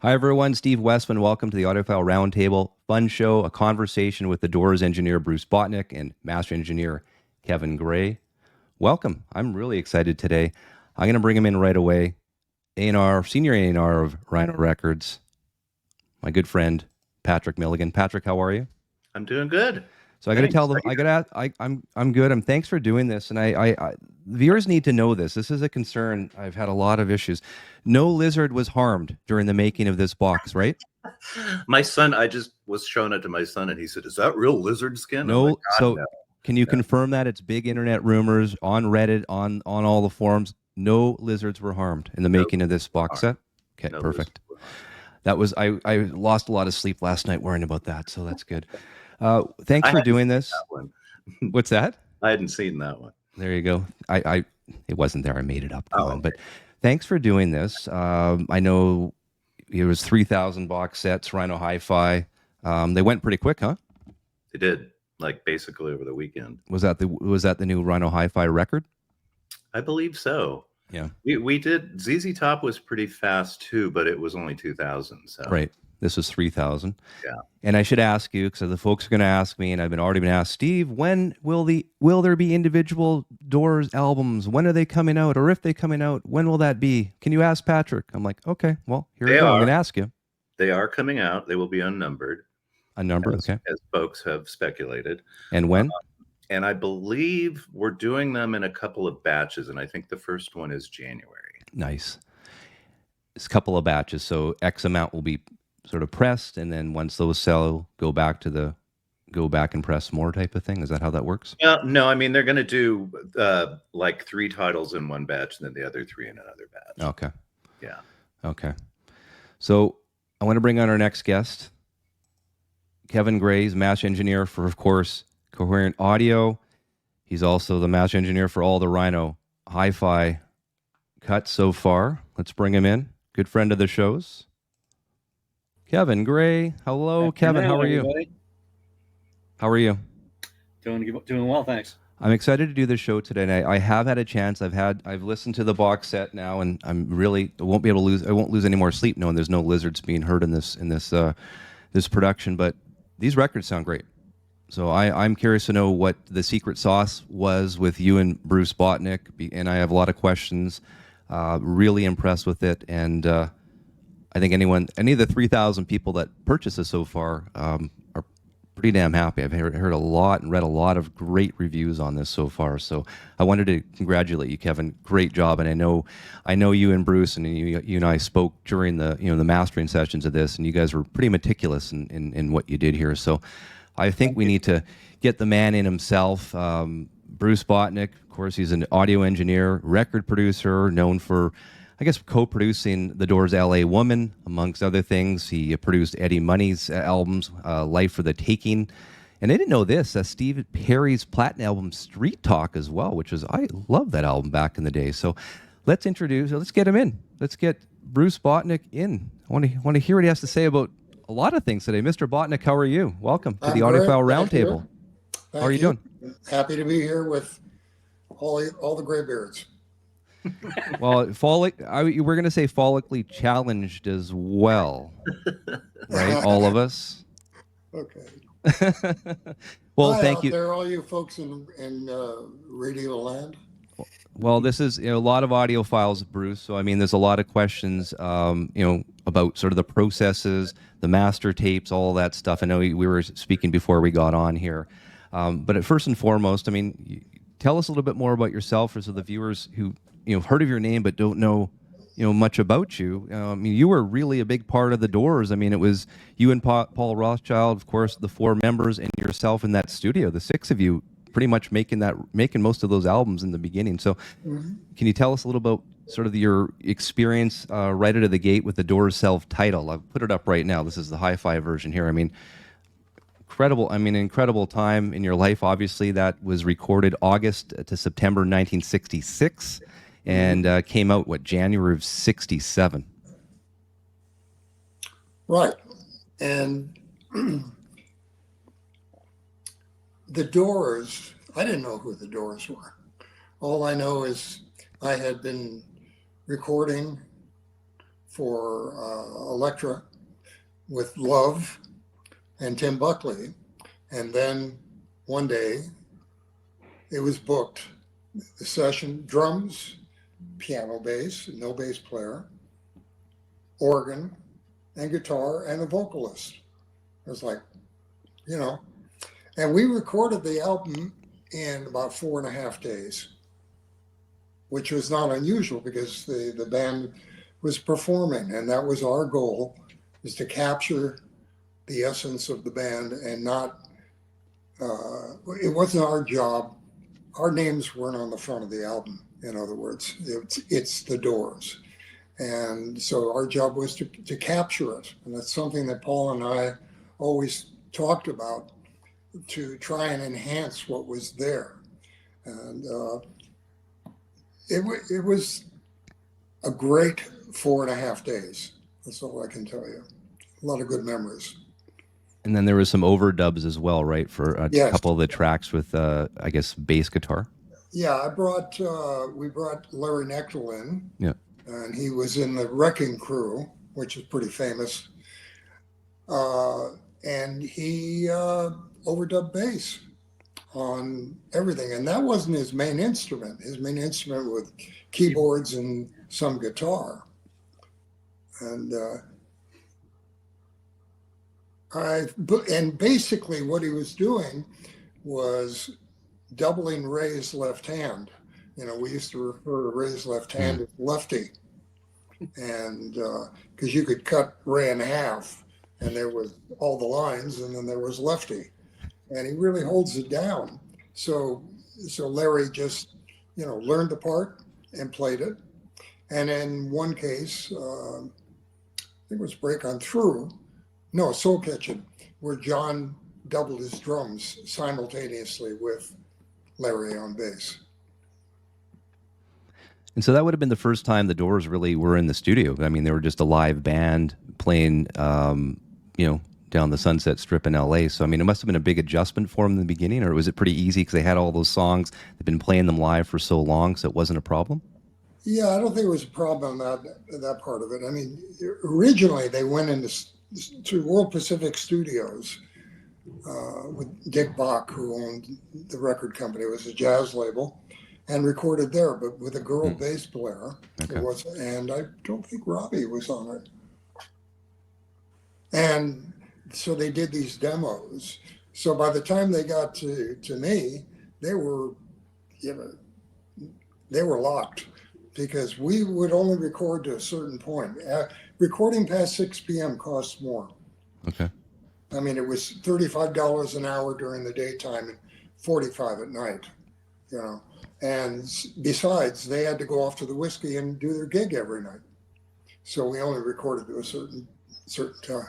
Hi, everyone. Steve Westman. Welcome to the Audiophile Roundtable. Fun show, a conversation with the Doors engineer, Bruce Botnick, and master engineer, Kevin Gray. Welcome. I'm really excited today. I'm going to bring him in right away. A&R, senior A&R of Rhino Records, my good friend, Patrick Milligan. Patrick, how are you? I'm doing good. So I got to tell them, I'm good. Thanks for doing this. And viewers need to know this. This is a concern. I've had a lot of issues. No lizard was harmed during the making of this box, right? My son, I just was showing it to my son, and he said, "Is that real lizard skin?" No. I'm like, So no. can you confirm that? It's big internet rumors on Reddit, on all the forums. No lizards were harmed in the making of this box set. Okay, No perfect. That was I lost a lot of sleep last night worrying about that, so that's good. Thanks for doing this. What's that? I hadn't seen that one. There you go. It wasn't there. I made it up. Come on. But thanks for doing this. I know it was 3,000 box sets, Rhino Hi-Fi. They went pretty quick, huh? They did, like basically over the weekend. Was that the new Rhino Hi-Fi record? I believe so. Yeah. We did. ZZ Top was pretty fast too, but it was only 2,000. So right. This was 3,000. Yeah. And I should ask you, because the folks are going to ask me, and I've already been asked, Steve, when will there be individual Doors albums? When are they coming out? Or if they coming out, when will that be? Can you ask Patrick? I'm like, okay, well, here we go. I'm going to ask you. They are coming out. They will be unnumbered. Unnumbered, okay. As folks have speculated. And when? And I believe we're doing them in a couple of batches, and I think the first one is January. Nice. It's a couple of batches, so X amount will be sort of pressed, and then once those sell, go back and press more type of thing. Is that how that works? No, I mean they're going to do like 3 titles in one batch, and then the other 3 in another batch. Okay. Yeah. Okay. So I want to bring on our next guest, Kevin Gray, master engineer for, of course, Coherent Audio. He's also the master engineer for all the Rhino Hi-Fi cuts so far. Let's bring him in. Good friend of the shows. Kevin Gray. Hello, Kevin. How are you? Everybody. How are you? Doing well, thanks. I'm excited to do this show today. And I have had a chance. I've listened to the box set now, and I won't lose any more sleep knowing there's no lizards being heard in this production. But these records sound great. So I'm curious to know what the secret sauce was with you and Bruce Botnick, and I have a lot of questions. Really impressed with it, and I think any of the 3,000 people that purchased this so far are pretty damn happy. I've heard a lot and read a lot of great reviews on this so far. So I wanted to congratulate you, Kevin. Great job, and I know you and Bruce and you and I spoke during the mastering sessions of this, and you guys were pretty meticulous in what you did here. So I think we need to get the man in himself. Bruce Botnick, of course, he's an audio engineer, record producer, known for, I guess, co-producing The Doors' L.A. Woman, amongst other things. He produced Eddie Money's albums, Life for the Taking. And I didn't know this, Steve Perry's Platinum album, Street Talk, as well, I love that album back in the day. So let's get him in. Let's get Bruce Botnick in. I want to hear what he has to say about a lot of things today. Mr. Botnick, how are you? Welcome to the Audiophile Roundtable. How are you doing? Happy to be here with all the graybeards. Well, we're going to say follically challenged as well, right? All of us. Okay. Well, thank you. There are all you folks in radio land. Well, this is a lot of audiophiles, Bruce. So I mean, there's a lot of questions, about sort of the processes, the master tapes, all of that stuff. I know we were speaking before we got on here, but first and foremost, I mean, tell us a little bit more about yourself, for so the viewers who heard of your name but don't know much about you. I mean, you were really a big part of the Doors. I mean, it was you and Paul Rothchild, of course, the 4 members, and yourself in that studio, the 6 of you, pretty much making most of those albums in the beginning. So Can you tell us a little about sort of your experience right out of the gate with the Doors self-title? I've put it up right now. This is the hi-fi version here. I mean, incredible time in your life. Obviously, that was recorded August to September 1966 and came out, January of 67. Right. And the Doors, I didn't know who the Doors were. All I know is I had been recording for Elektra with Love and Tim Buckley. And then one day it was booked, the session, drums, piano, bass, no bass player, organ and guitar, and a vocalist. It was like, you know, and we recorded the album in about 4.5 days, which was not unusual because the band was performing, and that was our goal, is to capture the essence of the band and not, it wasn't our job. Our names weren't on the front of the album, in other words. It's the Doors. And so our job was to capture it. And that's something that Paul and I always talked about, to try and enhance what was there. And it was a great 4.5 days. That's all I can tell you. A lot of good memories. And then there was some overdubs as well, right? For a Yes. couple of the tracks with, I guess, bass guitar. Yeah, we brought Larry Knechtel in. Yeah. And he was in the Wrecking Crew, which is pretty famous. And he overdubbed bass on everything. And that wasn't his main instrument. His main instrument was keyboards and some guitar. And basically what he was doing was doubling Ray's left hand. You know, we used to refer to Ray's left hand as lefty. And because you could cut Ray in half, and there was all the lines, and then there was lefty. And he really holds it down. So Larry just, you know, learned the part and played it. And in one case, I think it was Break On Through, no, Soul Kitchen, where John doubled his drums simultaneously with Larry on bass. And so that would have been the first time the Doors really were in the studio. I mean, they were just a live band playing, you know, down the Sunset Strip in LA. So, I mean, it must have been a big adjustment for them in the beginning, or was it pretty easy because they had all those songs, they've been playing them live for so long, so it wasn't a problem? Yeah, I don't think it was a problem on that part of it. I mean, originally they went to World Pacific Studios with Dick Bach, who owned the record company. It was a jazz label, and recorded there, but with a girl bass player. Okay. It was, and I don't think Robbie was on it. And so they did these demos. So by the time they got to me, they were, you know, they were locked, because we would only record to a certain point. Recording past 6 p.m. costs more. Okay. I mean, it was $35 an hour during the daytime and $45 at night, you know. And besides, they had to go off to the whiskey and do their gig every night. So we only recorded to a certain time.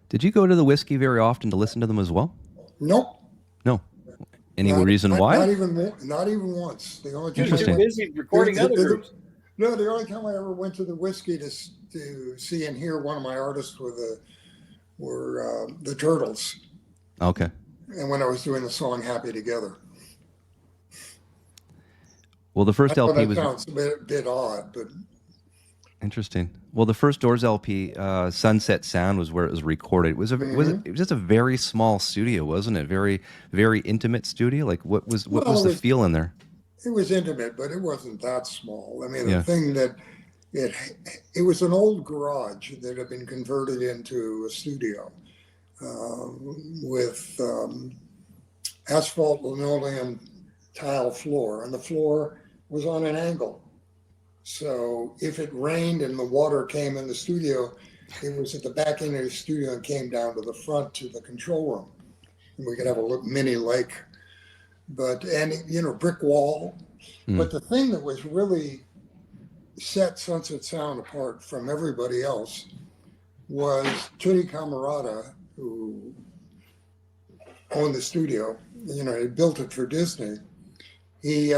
Did you go to the whiskey very often to listen to them as well? Nope. No. Any reason why? Not even once. The only time Interesting. Too busy recording other groups. No, the only time I ever went to the whiskey to see and hear one of my artists were the Turtles. Okay. And when I was doing the song "Happy Together." Well, the first I know LP that was sounds a bit odd, but interesting. Well, the first Doors LP, Sunset Sound, was where it was recorded. It was it was just a very small studio, wasn't it? Very, very intimate studio. Like, what was the feel in there? it was intimate, but it wasn't that small. I mean, Yeah. the thing that it was an old garage that had been converted into a studio with asphalt linoleum tile floor, and the floor was on an angle. So if it rained and the water came in the studio, it was at the back end of the studio and came down to the front to the control room. And we could have a little mini lake, brick wall. But the thing that was really set Sunset Sound apart from everybody else was Tutti Camarata, who owned the studio. He built it for Disney. He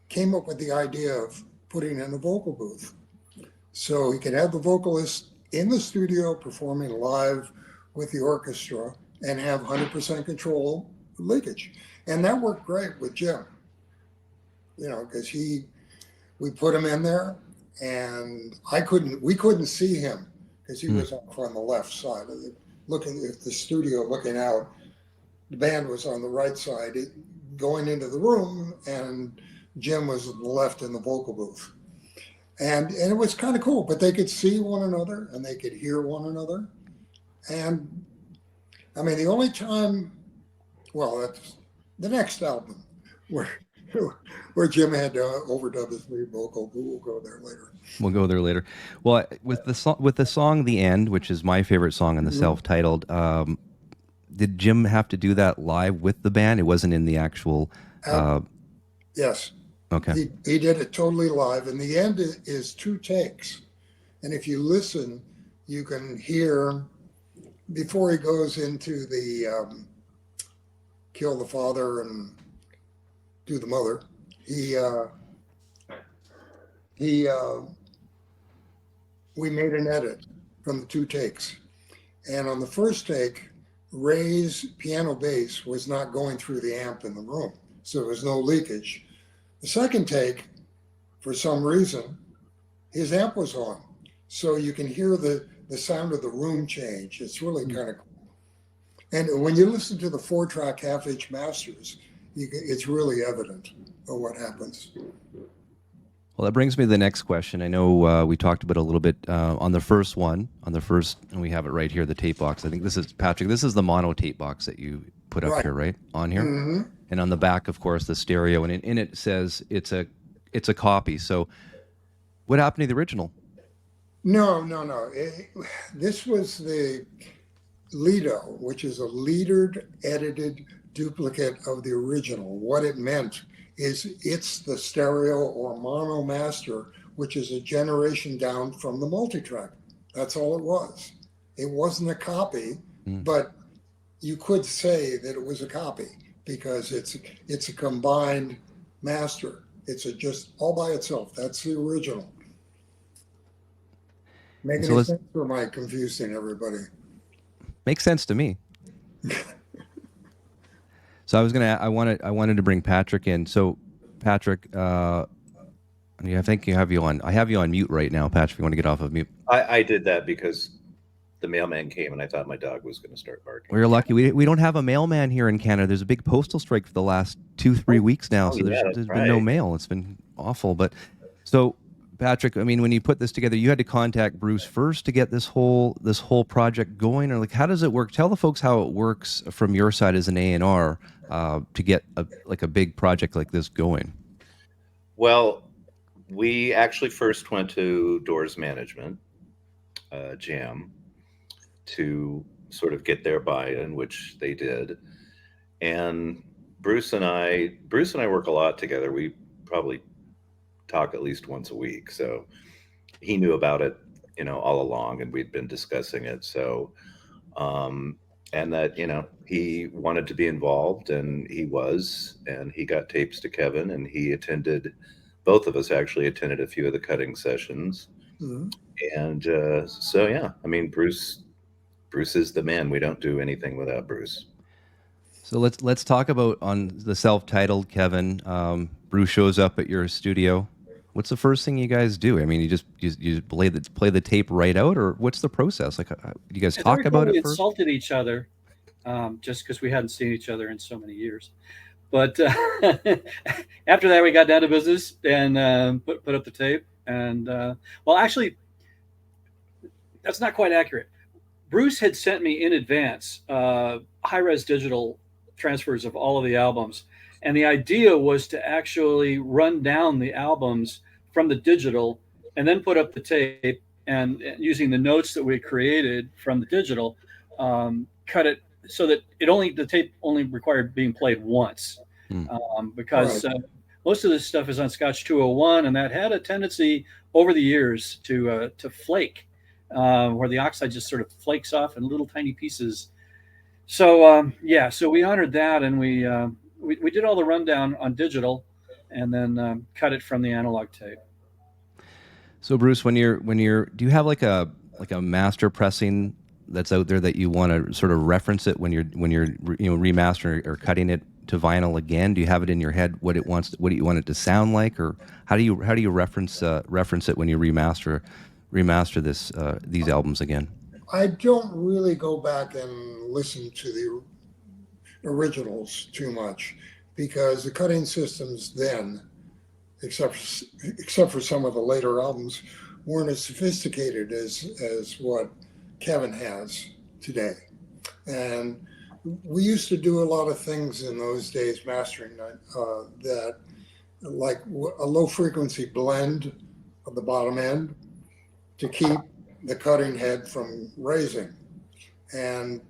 came up with the idea of putting in a vocal booth, so he could have the vocalist in the studio performing live with the orchestra and have 100% control of leakage. And that worked great with Jim, because we put him in there and we couldn't see him because he was off on the left side of it, looking at the studio, looking out. The band was on the right side, going into the room, and Jim was on the left in the vocal booth. And it was kind of cool, but they could see one another and they could hear one another. And I mean, the only time, well, that's the next album where Jim had to overdub his lead vocal, but we'll go there later. We'll go there later. Well, with the song "The End," which is my favorite song on the self-titled, did Jim have to do that live with the band? It wasn't in the actual. Yes. Okay. He did it totally live, and the end is 2 takes. And if you listen, you can hear before he goes into the kill the father and do the mother. We made an edit from the 2 takes, and on the first take, Ray's piano bass was not going through the amp in the room, so there was no leakage. The second take, for some reason, his amp was on, so you can hear the sound of the room change. It's really kind of cool. And when you listen to the 4-track half-inch masters, it's really evident of what happens. Well, that brings me to the next question. I know we talked about it a little bit on the first one, and we have it right here, the tape box. I think this is, Patrick, this is the mono tape box that you put up here, right? On here? Mm-hmm. And on the back, of course, the stereo. And in it says it's a copy. So what happened to the original? No. This was the Lido, which is a leadered, edited duplicate of the original. What it meant is it's the stereo or mono master, which is a generation down from the multitrack. That's all it was. It wasn't a copy, but you could say that it was a copy because it's a combined master. It's just all by itself. That's the original. Making sense, or am I confusing everybody? Makes sense to me. So I wanted to bring Patrick in. So Patrick, I think I have you on mute right now, Patrick. If you want to get off of mute. I did that because the mailman came and I thought my dog was going to start barking. We're lucky. We don't have a mailman here in Canada. There's a big postal strike for the last 2-3 weeks now. So there's been no mail. It's been awful. But so Patrick, I mean, when you put this together, you had to contact Bruce first to get this whole project going, or like, how does it work? Tell the folks how it works from your side as an A&R to get a big project like this going. Well, we actually first went to Doors Management, Jam, to sort of get their buy-in, which they did. And Bruce and I work a lot together. We probably talk at least once a week. So he knew about it, all along, and we'd been discussing it. So, and that, he wanted to be involved, and he was, and he got tapes to Kevin, and he attended, both of us actually attended a few of the cutting sessions. Mm-hmm. And so, yeah, I mean, Bruce is the man. We don't do anything without Bruce. So let's talk about on the self-titled, Kevin. Bruce shows up at your studio. What's the first thing you guys do? I mean, you play the tape right out, or what's the process? Like, do you guys talk about it first? We insulted each other just because we hadn't seen each other in so many years. But after that, we got down to business and put up the tape. And well, actually, that's not quite accurate. Bruce had sent me in advance high-res digital transfers of all of the albums. And the idea was to actually run down the albums from the digital and then put up the tape, and using the notes that we created from the digital, cut it so that the tape only required being played once. Because most of this stuff is on Scotch 201, and that had a tendency over the years to flake, where the oxide just sort of flakes off in little tiny pieces. So so we honored that, and we did all the rundown on digital, and then cut it from the analog tape. So Bruce, when you're, do you have like a master pressing that's out there that you want to sort of reference it when you're remastering or cutting it to vinyl again? Do you have it in your head what you want it to sound like, or how do you reference it when you remaster these albums again? I don't really go back and listen to the originals too much, because the cutting systems then, except for some of the later albums, weren't as sophisticated as what Kevin has today. And we used to do a lot of things in those days mastering that, like a low frequency blend of the bottom end to keep the cutting head from raising. And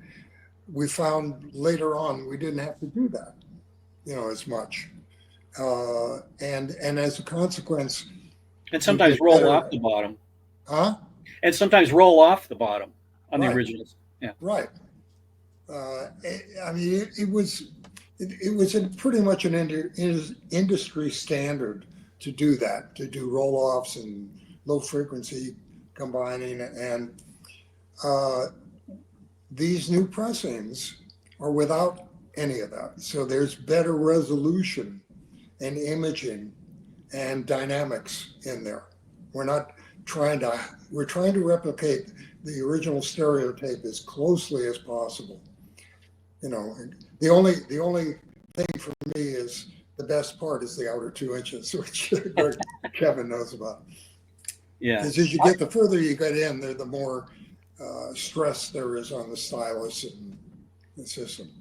we found later on we didn't have to do that, as much. And as a consequence, and sometimes roll off the bottom. Huh? And sometimes roll off the bottom on the Right. originals. Yeah. Right. I mean, it was pretty much an industry standard to do that, to do roll-offs and low frequency combining. And these new pressings are without any of that. So there's better resolution and imaging and dynamics in there. We're trying to replicate the original stereotape as closely as possible. The only thing for me is the best part is the outer 2 inches, which Kevin knows about. Yeah. Because as you get, the further you get in there, the more stress there is on the stylus and the system.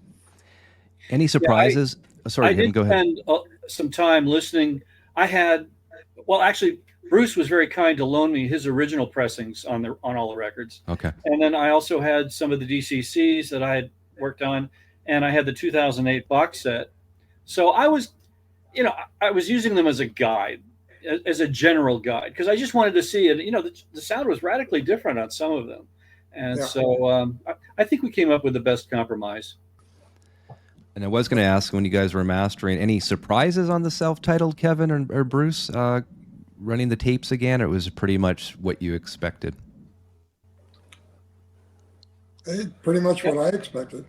Any surprises? Sorry, I did go ahead. spend some time listening. Actually, Bruce was very kind to loan me his original pressings on all the records. Okay. And then I also had some of the DCCs that I had worked on, and I had the 2008 box set. So I was using them as a guide, as a general guide, because I just wanted to see it. The sound was radically different on some of them. And Yeah. so I think we came up with the best compromise. And I was going to ask, when you guys were mastering, any surprises on the self-titled, Kevin or Bruce, running the tapes again, or it was pretty much what you expected? Pretty much what I expected.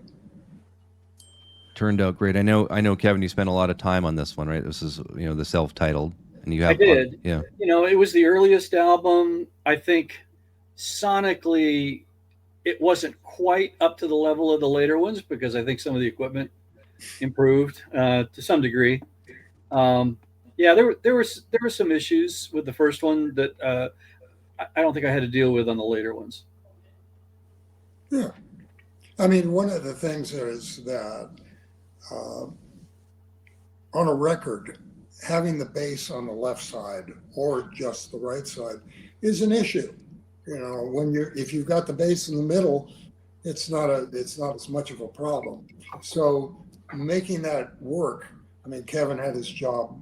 Turned out great. I know, Kevin, you spent a lot of time on this one, right? This is, the self-titled, and you have. I did. Yeah. It was the earliest album. I think sonically, it wasn't quite up to the level of the later ones, because I think some of the equipment improved to some degree. There were some issues with the first one that I don't think I had to deal with on the later ones. Yeah. I mean, one of the things is that on a record, having the bass on the left side or just the right side is an issue. If you've got the bass in the middle, it's not as much of a problem. So making that work, I mean, Kevin had his job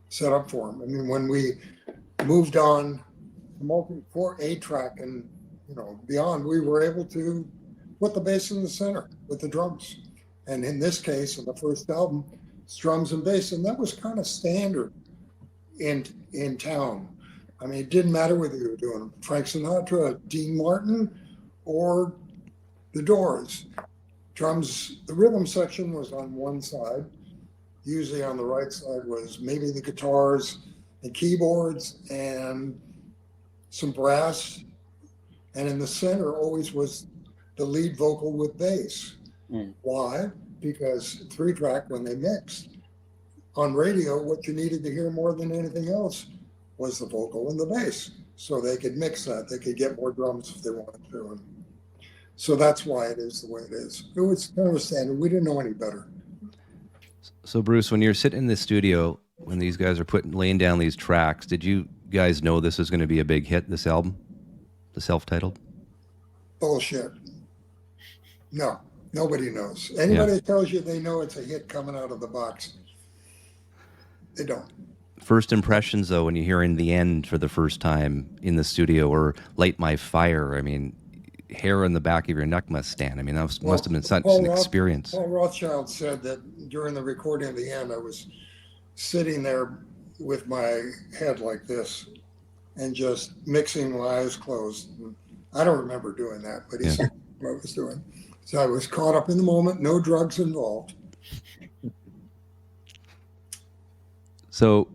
set up for him. I mean, when we moved on for 8-track and beyond, we were able to put the bass in the center with the drums. And in this case, in the first album, it's drums and bass, and that was kind of standard in town. I mean, it didn't matter whether you were doing Frank Sinatra, Dean Martin, or the Doors. Drums, the rhythm section was on one side. Usually on the right side was maybe the guitars and keyboards and some brass. And in the center always was the lead vocal with bass. Mm. Why? Because 3-track, when they mixed on radio, what you needed to hear more than anything else was the vocal and the bass. So they could mix that. They could get more drums if they wanted to. And so that's why it is the way it is. It was kind of a standard. We didn't know any better. So Bruce, when you're sitting in the studio, when these guys are laying down these tracks, did you guys know this was going to be a big hit, this album, the self-titled? Bullshit. No, nobody knows. Anybody that tells you they know it's a hit coming out of the box, they don't. First impressions, though, when you're hearing the end for the first time in the studio, or Light My Fire, I mean, hair on the back of your neck must stand. I mean, that must have been such an experience. Paul Rothschild said that during the recording of the end, I was sitting there with my head like this and just mixing my eyes closed. I don't remember doing that, but he said what I was doing. So I was caught up in the moment, no drugs involved. So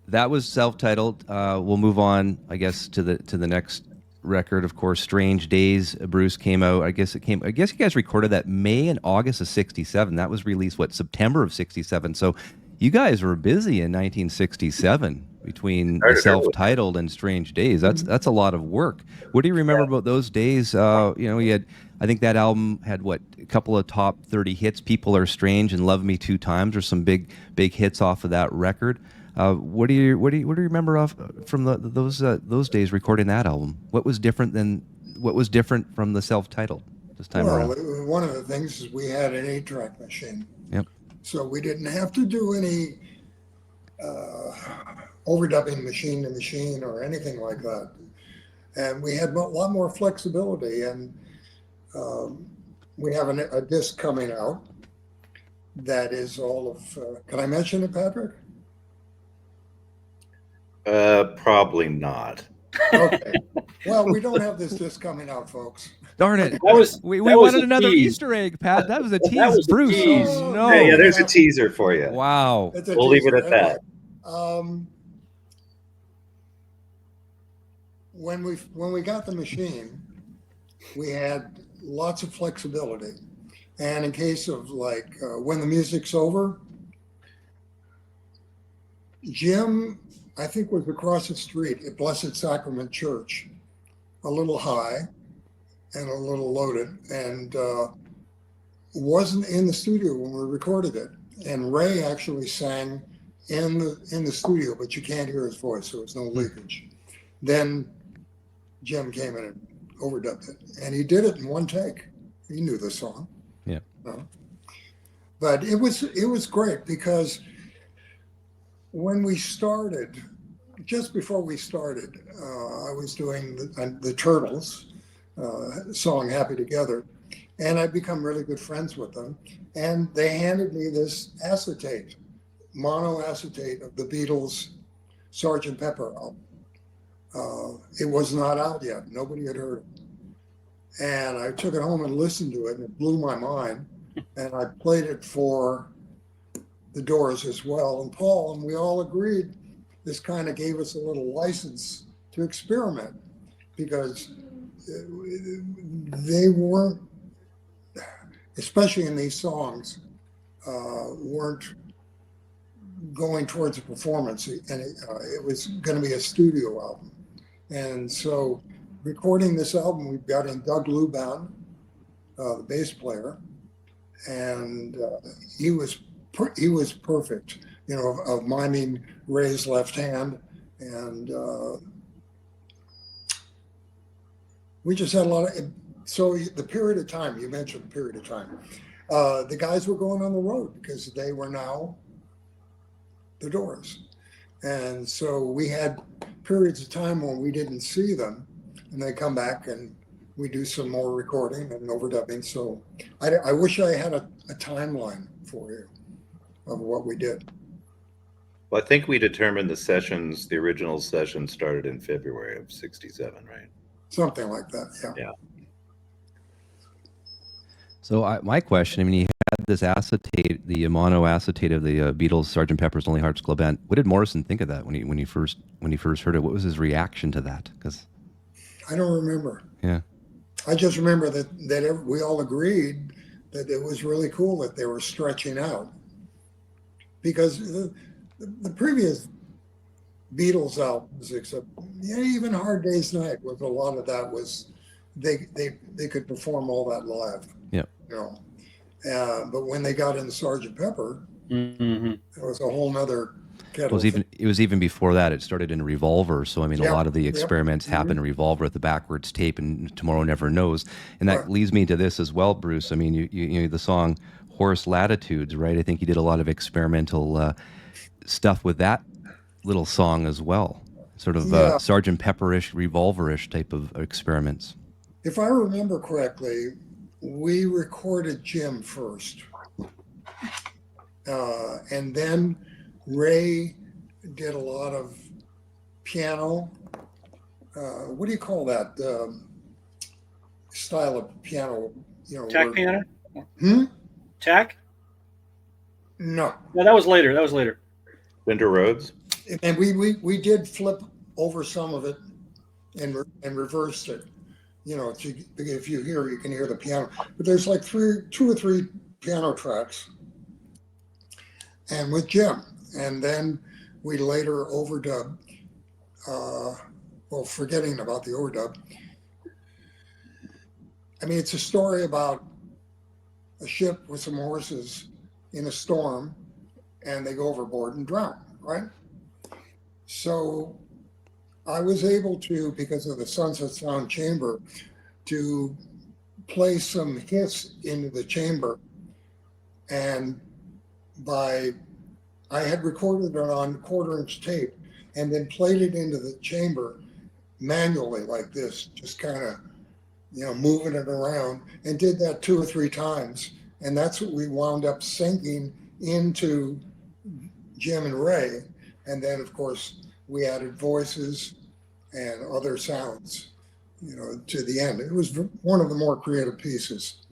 that was self-titled. We'll move on, I guess, to the next record. Of course, Strange Days. Bruce came out. I guess you guys recorded that May and August of '67. That was released September of '67. So you guys were busy in 1967 between the Started early. self-titled and Strange Days. That's a lot of work. What do you remember about those days? You had. I think that album had a couple of top 30 hits. People Are Strange and Love Me Two Times are some big hits off of that record. What do you remember from those days recording that album? What was different from the self-titled this time around? One of the things is we had an 8-track machine. Yep. So we didn't have to do any overdubbing machine to machine or anything like that. And we had a lot more flexibility. And we have a disc coming out that is all of, can I mention it, Patrick? Probably not. Okay. Well, we don't have this disc coming out, folks. Darn it! We that was wanted a another tease. Easter egg, Pat. That was a tease, was a Bruce. tease. Oh, no. Yeah, there's a teaser for you. Wow. It's a We'll leave it teaser. at that. When we got the machine, we had lots of flexibility. And in case of when the music's over, Jim, I think, was across the street at Blessed Sacrament Church, a little high and a little loaded, and wasn't in the studio when we recorded it. And Ray actually sang in the studio, but you can't hear his voice, so there's no leakage. Then Jim came in and overdubbed it, and he did it in one take. He knew the song. Yeah. But it was great because when we started, just before we started, I was doing the Turtles song "Happy Together," and I'd become really good friends with them. And they handed me this acetate, mono acetate of the Beatles' Sgt. Pepper album. It was not out yet; nobody had heard it. And I took it home and listened to it, and it blew my mind. And I played it for the Doors as well, and Paul, and we all agreed this kind of gave us a little license to experiment, because they weren't, especially in these songs, weren't going towards a performance, and it was going to be a studio album. And so recording this album, we've got in Doug Luban, the bass player, and he was perfect, of miming Ray's left hand. And we just had a lot of, so the period of time, you mentioned the period of time, the guys were going on the road because they were now the Doors. And so we had periods of time when we didn't see them, and they come back and we do some more recording and overdubbing. So I wish I had a timeline for you of what we did. Well, I think we determined the original sessions started in February of '67, right? Something like that, yeah. Yeah. So my question, you had this acetate, the mono acetate of the Beatles' Sgt. Pepper's Lonely Hearts Club Band. What did Morrison think of that when he first heard it? What was his reaction to that? Because I don't remember. Yeah. I just remember that we all agreed that it was really cool that they were stretching out, because the previous Beatles albums, except even Hard Day's Night, with a lot of that was they could perform all that live. Yeah. But when they got into Sgt. Pepper, it was a whole nother kettle. It was even before that. It started in Revolver. So a lot of the experiments happen in Revolver with the backwards tape and Tomorrow Never Knows. And that leads me to this as well, Bruce. You the song Horace Latitudes, right? I think you did a lot of experimental stuff with that little song as well. Sort of Sgt. Pepper-ish, Revolver-ish type of experiments. If I remember correctly, we recorded Jim first. And then Ray did a lot of piano. What do you call that? style of piano, Tack where, piano? hmm? Tack? No. No, that was later. That was later. Fender Rhodes. And we did flip over some of it and reversed it. If you hear, you can hear the piano. But there's like two or three piano tracks, and with Jim. And then we later overdubbed. Well, forgetting about the overdub. I mean, it's a story about a ship with some horses in a storm, and they go overboard and drown, right? So I was able to, because of the Sunset Sound Chamber, to play some hits into the chamber. And I had recorded it on 1/4-inch tape and then played it into the chamber manually like this, just kind of, moving it around, and did that 2 or 3 times. And that's what we wound up syncing into Jim and Ray. And then, of course, we added voices and other sounds, to the end. It was one of the more creative pieces.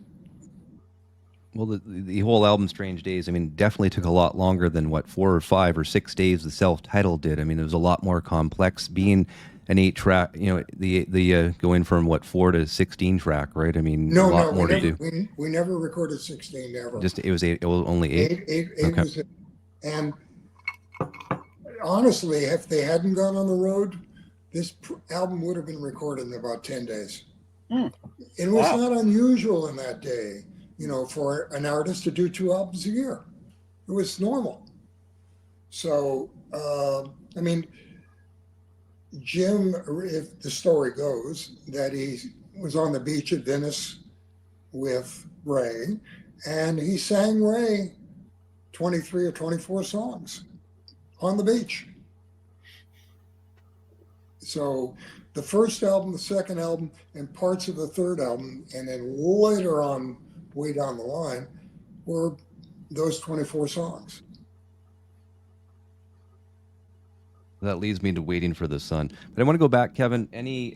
Well, the whole album, Strange Days, I mean, definitely took a lot longer than what 4 or 5 or 6 days the self-titled did. I mean, it was a lot more complex being an 8-track. The going from what 4 to 16 track, right? I mean, a lot more to do. We never recorded 16 ever. Just it was 8. It was only 8. Eight Okay. was it. And honestly, if they hadn't gone on the road, this album would have been recorded in about 10 days. It was not unusual in that day, for an artist to do 2 albums a year. It was normal. So, I mean, Jim, if the story goes, that he was on the beach at Venice with Ray, and he sang Ray 23 or 24 songs on the beach. So the first album, the second album, and parts of the third album, and then later on, way down the line, were those 24 songs. That leads me to Waiting for the Sun. But I want to go back, Kevin. Any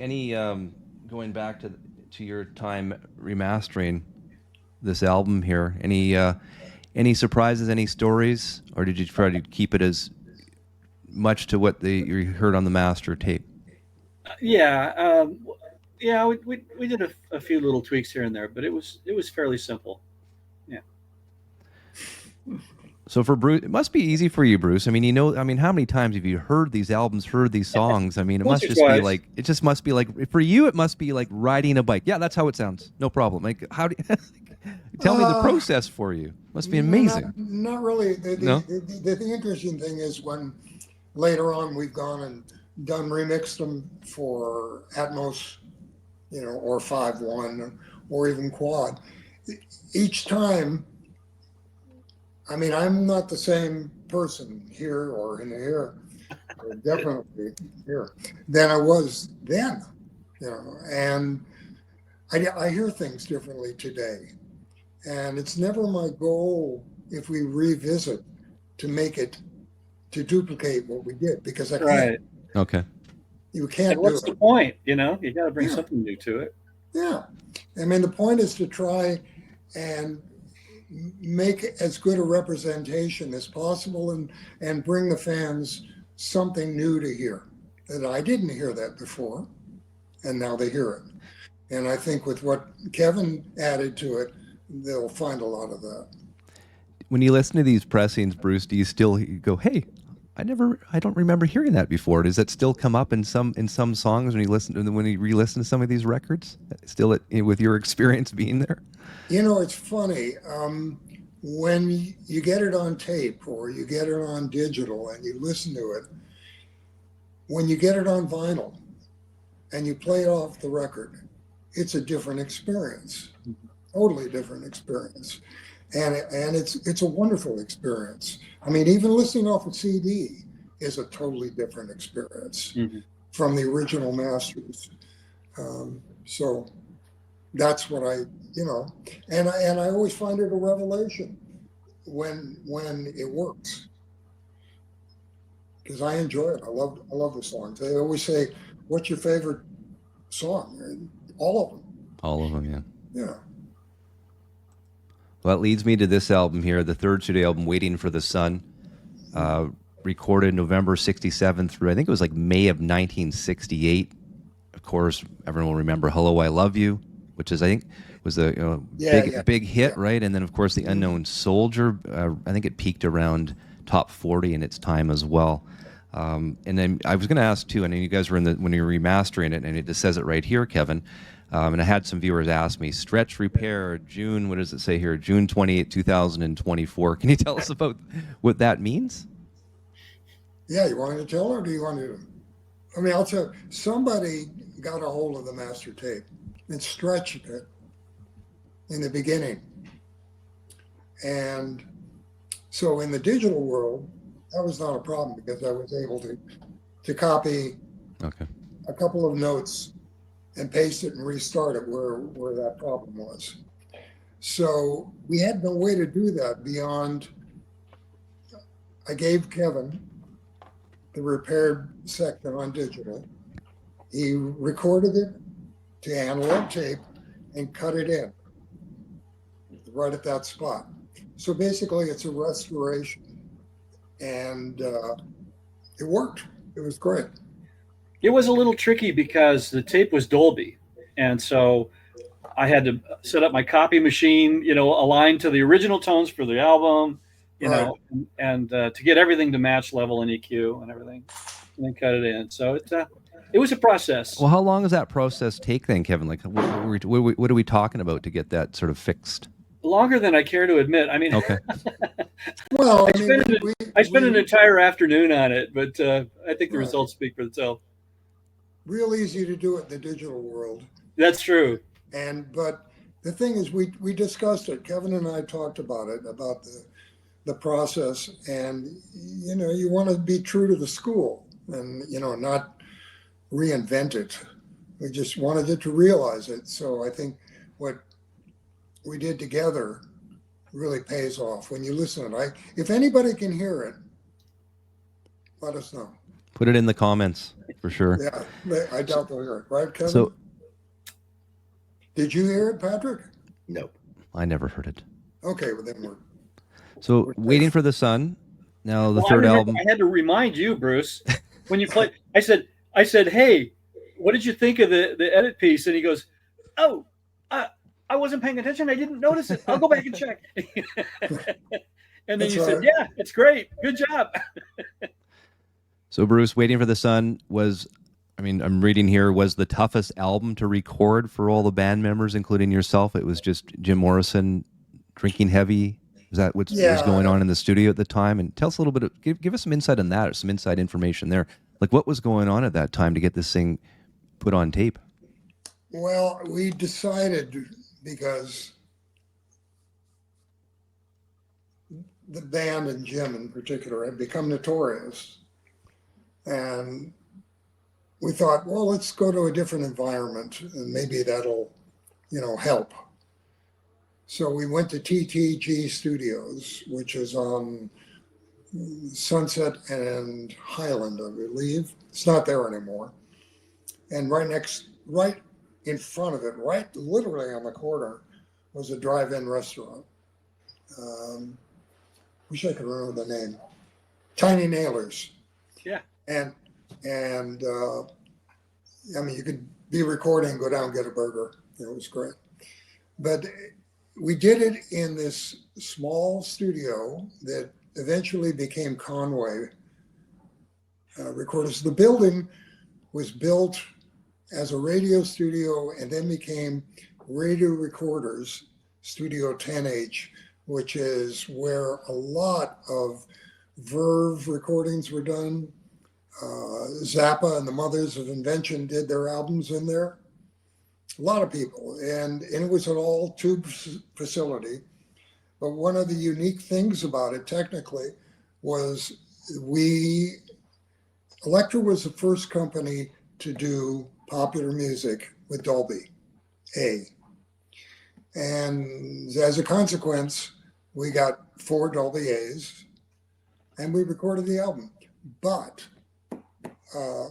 going back to your time remastering this album here? Any surprises? Any stories, or did you try to keep it as much to what you heard on the master tape? Yeah, we did a few little tweaks here and there, but it was fairly simple. Yeah. So for Bruce, it must be easy for you, Bruce. I mean, how many times have you heard these albums, heard these songs? I mean, it must just be like, for you, it must be like riding a bike. Yeah, that's how it sounds. No problem. Like, how do you, tell me the process for you? Must be amazing. Not really. No? The interesting thing is when later on we've gone and remixed them for Atmos, or 5.1 or even quad. Each time, I mean, I'm not the same person here or in here, or definitely here, than I was then, and I hear things differently today. And it's never my goal, if we revisit, to duplicate what we did, because I can't. Right. Okay. You can't And what's do it. the point? You got to bring something new to it. Yeah. I mean, the point is to try and make as good a representation as possible and bring the fans something new to hear. That I didn't hear that before, and now they hear it. And I think with what Kevin added to it, they'll find a lot of that. When you listen to these pressings, Bruce, do you still go, hey, I don't remember hearing that before? Does that still come up in some songs when you re-listen to some of these records? Still, with your experience being there? It's funny. When you get it on tape or you get it on digital and you listen to it, when you get it on vinyl and you play it off the record, it's a different experience, totally different experience. And it's a wonderful experience. I mean, even listening off a CD is a totally different experience from the original masters. So that's what and I always find it a revelation when it works, because I enjoy it. I love the songs. They always say, "What's your favorite song?" And all of them. All of them, yeah. Yeah. Well, that leads me to this album here, the third studio album, Waiting for the Sun, recorded November 67 through, I think it was like May of 1968. Of course, everyone will remember Hello, I Love You, which is, I think, was a big hit, right? And then, of course, The Unknown Soldier, I think it peaked around top 40 in its time as well. And then I was going to ask, too, I know you guys were when you were remastering it, and it just says it right here, Kevin, and I had some viewers ask me, Stretch Repair, June, what does it say here? June 28, 2024. Can you tell us about what that means? Yeah, you want me to tell, or do you want to? I mean, I'll tell you, somebody got a hold of the master tape and stretched it in the beginning. And so in the digital world, that was not a problem because I was able to copy a couple of notes and paste it and restart it where that problem was. So we had no way to do that beyond, I gave Kevin the repaired section on digital. He recorded it to analog tape and cut it in right at that spot. So basically it's a restoration, and it worked. It was great. It was a little tricky because the tape was Dolby, and so I had to set up my copy machine, aligned to the original tones for the album, and to get everything to match level and EQ and everything, and then cut it in. So it was a process. Well, how long does that process take then, Kevin? Like, what are we talking about to get that sort of fixed? Longer than I care to admit. I mean, okay. Well, I spent an entire afternoon on it, but I think the results speak for themselves. Real easy to do it in the digital world. That's true. But the thing is, we discussed it. Kevin and I talked about it, about the process, and you want to be true to the school and not reinvent it. We just wanted it to realize it. So I think what we did together really pays off when you listen to it. If anybody can hear it, let us know. Put it in the comments for sure. Yeah, I doubt they'll hear it, right, Kevin? So, did you hear it, Patrick? No. I never heard it. Okay, well then we're. So, Waiting for the Sun. Now the third album. I had to remind you, Bruce, when you played. I said, hey, what did you think of the edit piece? And he goes, oh, I wasn't paying attention. I didn't notice it. I'll go back and check. And then you said, yeah, it's great. Good job. So, Bruce, Waiting for the Sun was, I'm reading here, was the toughest album to record for all the band members, including yourself. It was just Jim Morrison drinking heavy. Is that what was going on in the studio at the time? And tell us a little bit, give us some insight on that, or some inside information there. Like, what was going on at that time to get this thing put on tape? Well, we decided, because the band and Jim in particular had become notorious, and we thought, well, let's go to a different environment and maybe that'll, help. So we went to TTG Studios, which is on Sunset and Highland, I believe. It's not there anymore. And right in front of it, right literally on the corner, was a drive-in restaurant. Wish I could remember the name. Tiny Nailers. Yeah. And you could be recording, go down and get a burger. It was great. But we did it in this small studio that eventually became Conway Recorders. The building was built as a radio studio and then became Radio Recorders Studio 10H, which is where a lot of Verve recordings were done. Zappa and the Mothers of Invention did their albums in there. A lot of people, and it was an all-tube facility. But one of the unique things about it, technically, was Elektra was the first company to do popular music with Dolby A. And as a consequence, we got 4 Dolby A's, and we recorded the album. But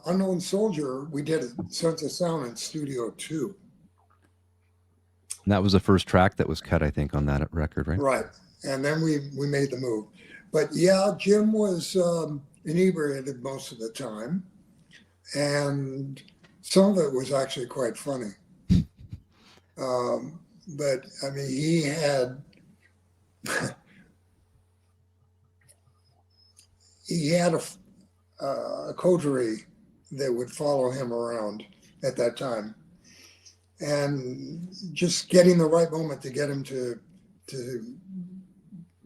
Unknown Soldier, we did Sense of Sound in Studio 2. And that was the first track that was cut, I think, on that record, right? Right. And then we made the move. But yeah, Jim was inebriated most of the time. And some of it was actually quite funny. But I mean, he had a coterie that would follow him around at that time, and just getting the right moment to get him to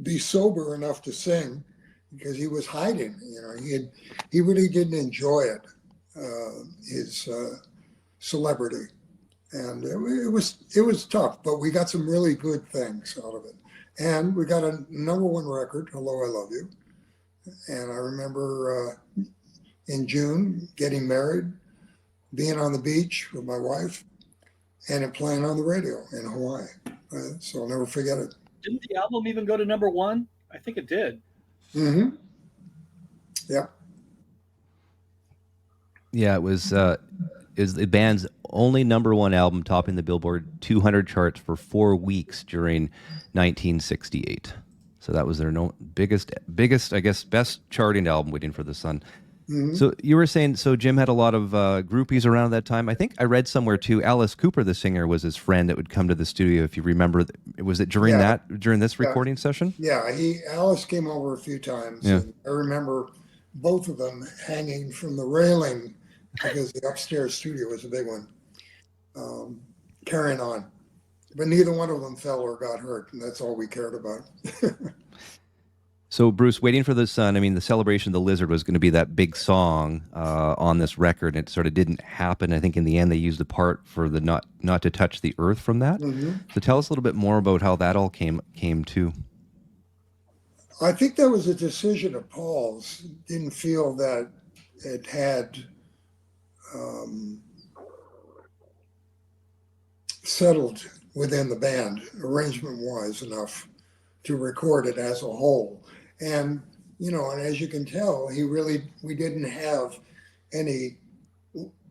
be sober enough to sing, because he was hiding. You know, he really didn't enjoy it, his celebrity, and it was tough. But we got some really good things out of it, and we got a #1 record, "Hello, I Love You." And I remember in June getting married, being on the beach with my wife, and it playing on the radio in Hawaii. So I'll never forget it. Didn't the album even go to #1? I think it did. Mm-hmm. Yeah. Yeah, it was the band's only #1 album, topping the Billboard 200 charts for 4 weeks during 1968. So that was their biggest, I guess, best charting album, "Waiting for the Sun." Mm-hmm. So you were saying, so Jim had a lot of groupies around that time. I think I read somewhere too, Alice Cooper, the singer, was his friend that would come to the studio. If you remember, was it during this recording session? Yeah, Alice came over a few times. Yeah. And I remember both of them hanging from the railing, because the upstairs studio was a big one, carrying on. But neither one of them fell or got hurt, and that's all we cared about. So, Bruce, "Waiting for the Sun," I mean, the Celebration of the Lizard was going to be that big song on this record, and it sort of didn't happen. I think in the end they used the part for the not to touch the earth from that. Mm-hmm. So tell us a little bit more about how that all came to. I think that was a decision of Paul's. Didn't feel that it had settled within the band, arrangement-wise, enough to record it as a whole. And, you know, and as you can tell, we didn't have any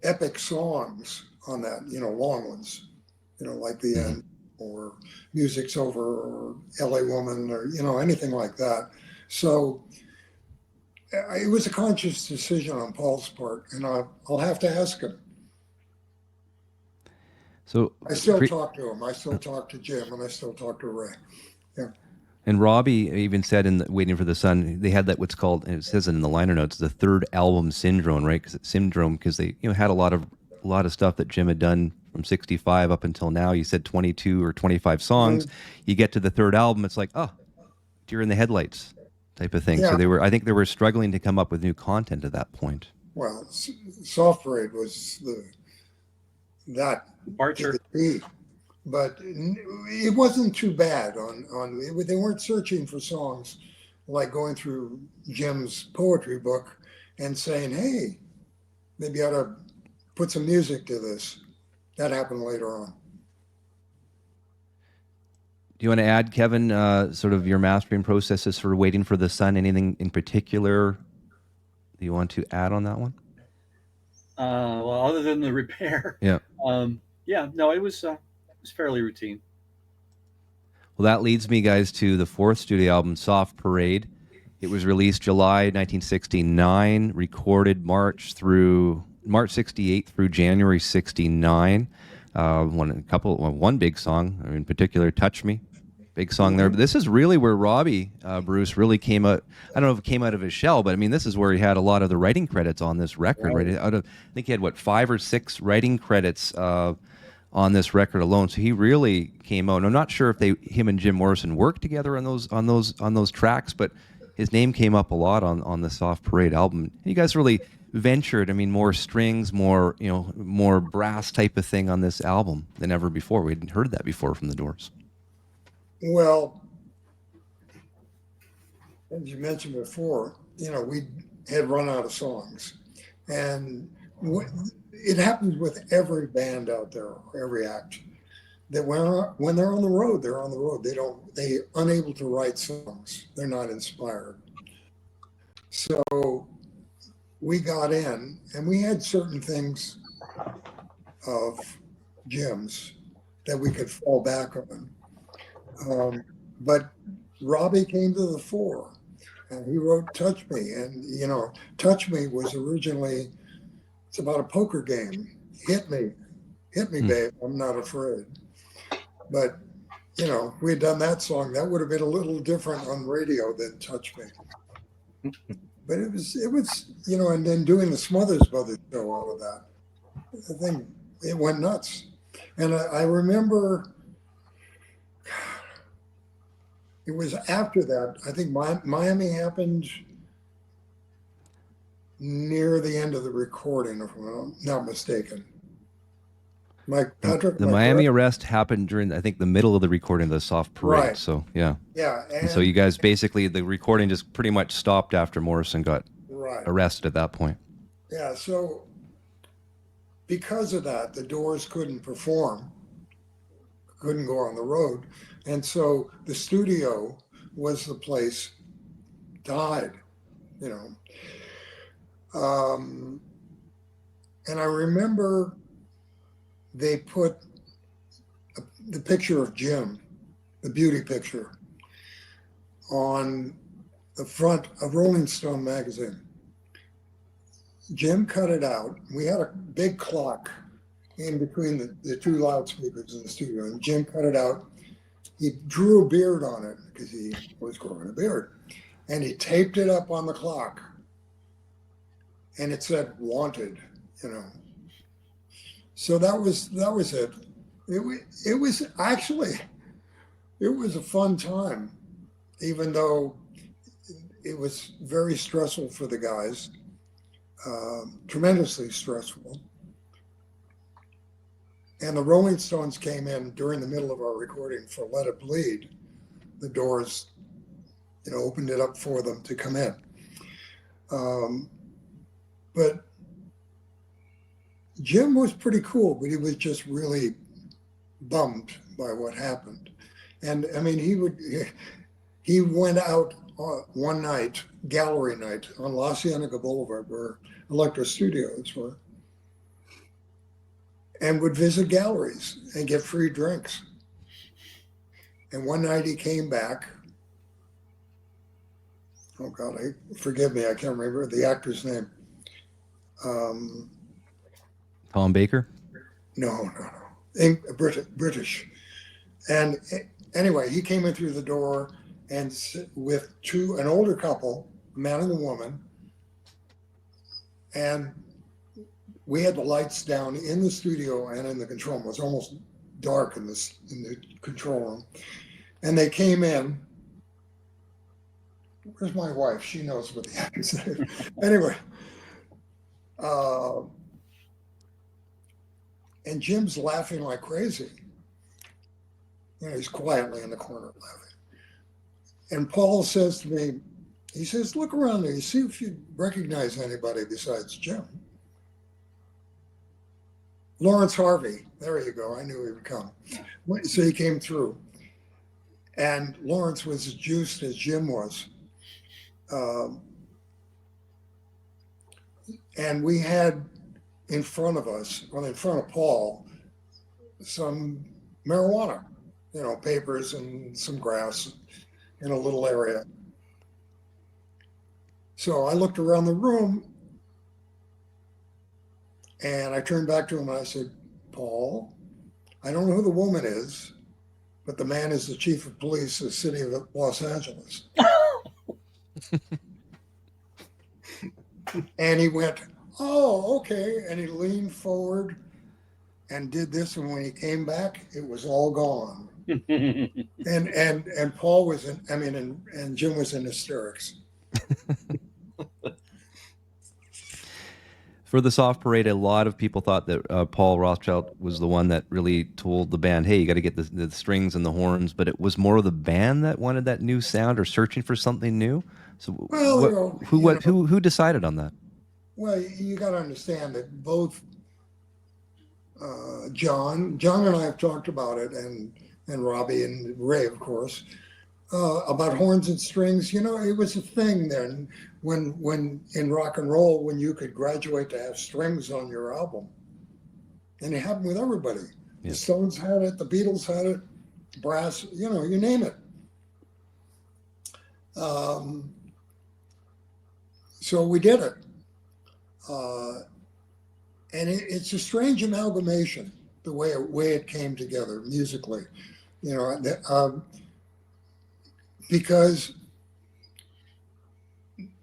epic songs on that, you know, long ones, you know, like "The End" or "Music's Over" or "LA Woman" or, you know, anything like that. So it was a conscious decision on Paul's part, and I'll have to ask him. So I still talk to him. I still talk to Jim, and I still talk to Ray. Yeah. And Robbie even said in "Waiting for the Sun," they had that what's called, and it says in the liner notes, the third album syndrome, right? Because they had a lot of stuff that Jim had done from 65 up until now. You said 22 or 25 songs. Mm-hmm. You get to the third album, it's like, oh, deer in the headlights type of thing. Yeah. So I think they were struggling to come up with new content at that point. Well, Soft Parade was that departure. But it wasn't too bad. They weren't searching for songs, like going through Jim's poetry book and saying, "Hey, maybe I ought to put some music to this." That happened later on. Do you want to add, Kevin, sort of your mastering processes for "Waiting for the Sun"? Anything in particular that you want to add on that one? Well, other than the repair. Yeah. No, it was fairly routine. Well, that leads me, guys, to the fourth studio album, "Soft Parade." It was released July 1969, recorded March 68 through January 69. One big song in particular, "Touch Me," big song there. But this is really where Robbie Bruce really came out. I don't know if it came out of his shell, but I mean, this is where he had a lot of the writing credits on this record. Right? I think he had 5 or 6 writing credits on this record alone. So he really came out. And I'm not sure if him and Jim Morrison worked together on those tracks, but his name came up a lot on the Soft Parade album. And you guys really ventured, I mean, more strings, more brass type of thing on this album than ever before. We hadn't heard that before from the Doors. Well, as you mentioned before, we had run out of songs, and it happens with every band out there, every act, that when they're on the road, they're on the road. They're unable to write songs. They're not inspired. So we got in, and we had certain things of Jim's that we could fall back on. But Robbie came to the fore, and he wrote "Touch Me," and "Touch Me" was originally, it's about a poker game. Hit me, babe. I'm not afraid. But if we had done that song, that would have been a little different on radio than "Touch Me." But it was, and then doing the Smothers Brothers show out of that, I think it went nuts. And I remember it was after that. I think Miami happened near the end of the recording, if I'm not mistaken. Mike Patrick. The Miami arrest happened during, I think, the middle of the recording of the Soft Parade. Right. So yeah. Yeah. And so you guys basically, the recording just pretty much stopped after Morrison got arrested at that point. Yeah. So because of that, the Doors couldn't perform, couldn't go on the road, and so the studio was the place to hide. And I remember they put the picture of Jim, the beauty picture, on the front of Rolling Stone magazine. Jim cut it out. We had a big clock in between the two loudspeakers in the studio, and Jim cut it out. He drew a beard on it because he was growing a beard, and he taped it up on the clock, and it said "Wanted," So that was it. It was actually, it was a fun time, even though it was very stressful for the guys, tremendously stressful. And the Rolling Stones came in during the middle of our recording for "Let It Bleed." The Doors, opened it up for them to come in. But Jim was pretty cool, but he was just really bummed by what happened. And I mean, he went out one night, gallery night on La Cienega Boulevard, where Elektra Studios were, and would visit galleries and get free drinks. And one night he came back. Oh God, forgive me, I can't remember the actor's name. Tom Baker? No. British. And anyway, he came in through the door and with an older couple, a man and a woman, and we had the lights down in the studio and in the control room. It was almost dark in the control room. And they came in. Where's my wife? She knows what the actors say. Anyway. And Jim's laughing like crazy. He's quietly in the corner laughing. And Paul says to me, he says, "Look around there, see if you recognize anybody besides Jim." Lawrence Harvey, there you go, I knew he would come. So he came through. And Lawrence was as juiced as Jim was. And we had in front of us, in front of Paul, some marijuana, papers and some grass in a little area. So I looked around the room and I turned back to him and I said, "Paul, I don't know who the woman is, but the man is the chief of police of the city of Los Angeles." And he went, "Oh, okay." And he leaned forward and did this. And when he came back, it was all gone. and Paul was and Jim was in hysterics. For the Soft Parade, a lot of people thought that Paul Rothschild was the one that really told the band, "Hey, you got to get the strings and the horns." But it was more of the band that wanted that new sound or searching for something new. So, well, who decided on that? Well, you got to understand that both John and I have talked about it, and Robbie and Ray, of course, about horns and strings. It was a thing then when in rock and roll, when you could graduate to have strings on your album. And it happened with everybody. Yeah. The Stones had it, the Beatles had it, Brass, you know, you name it. So we did it. And it's a strange amalgamation, the way it came together musically, you know, because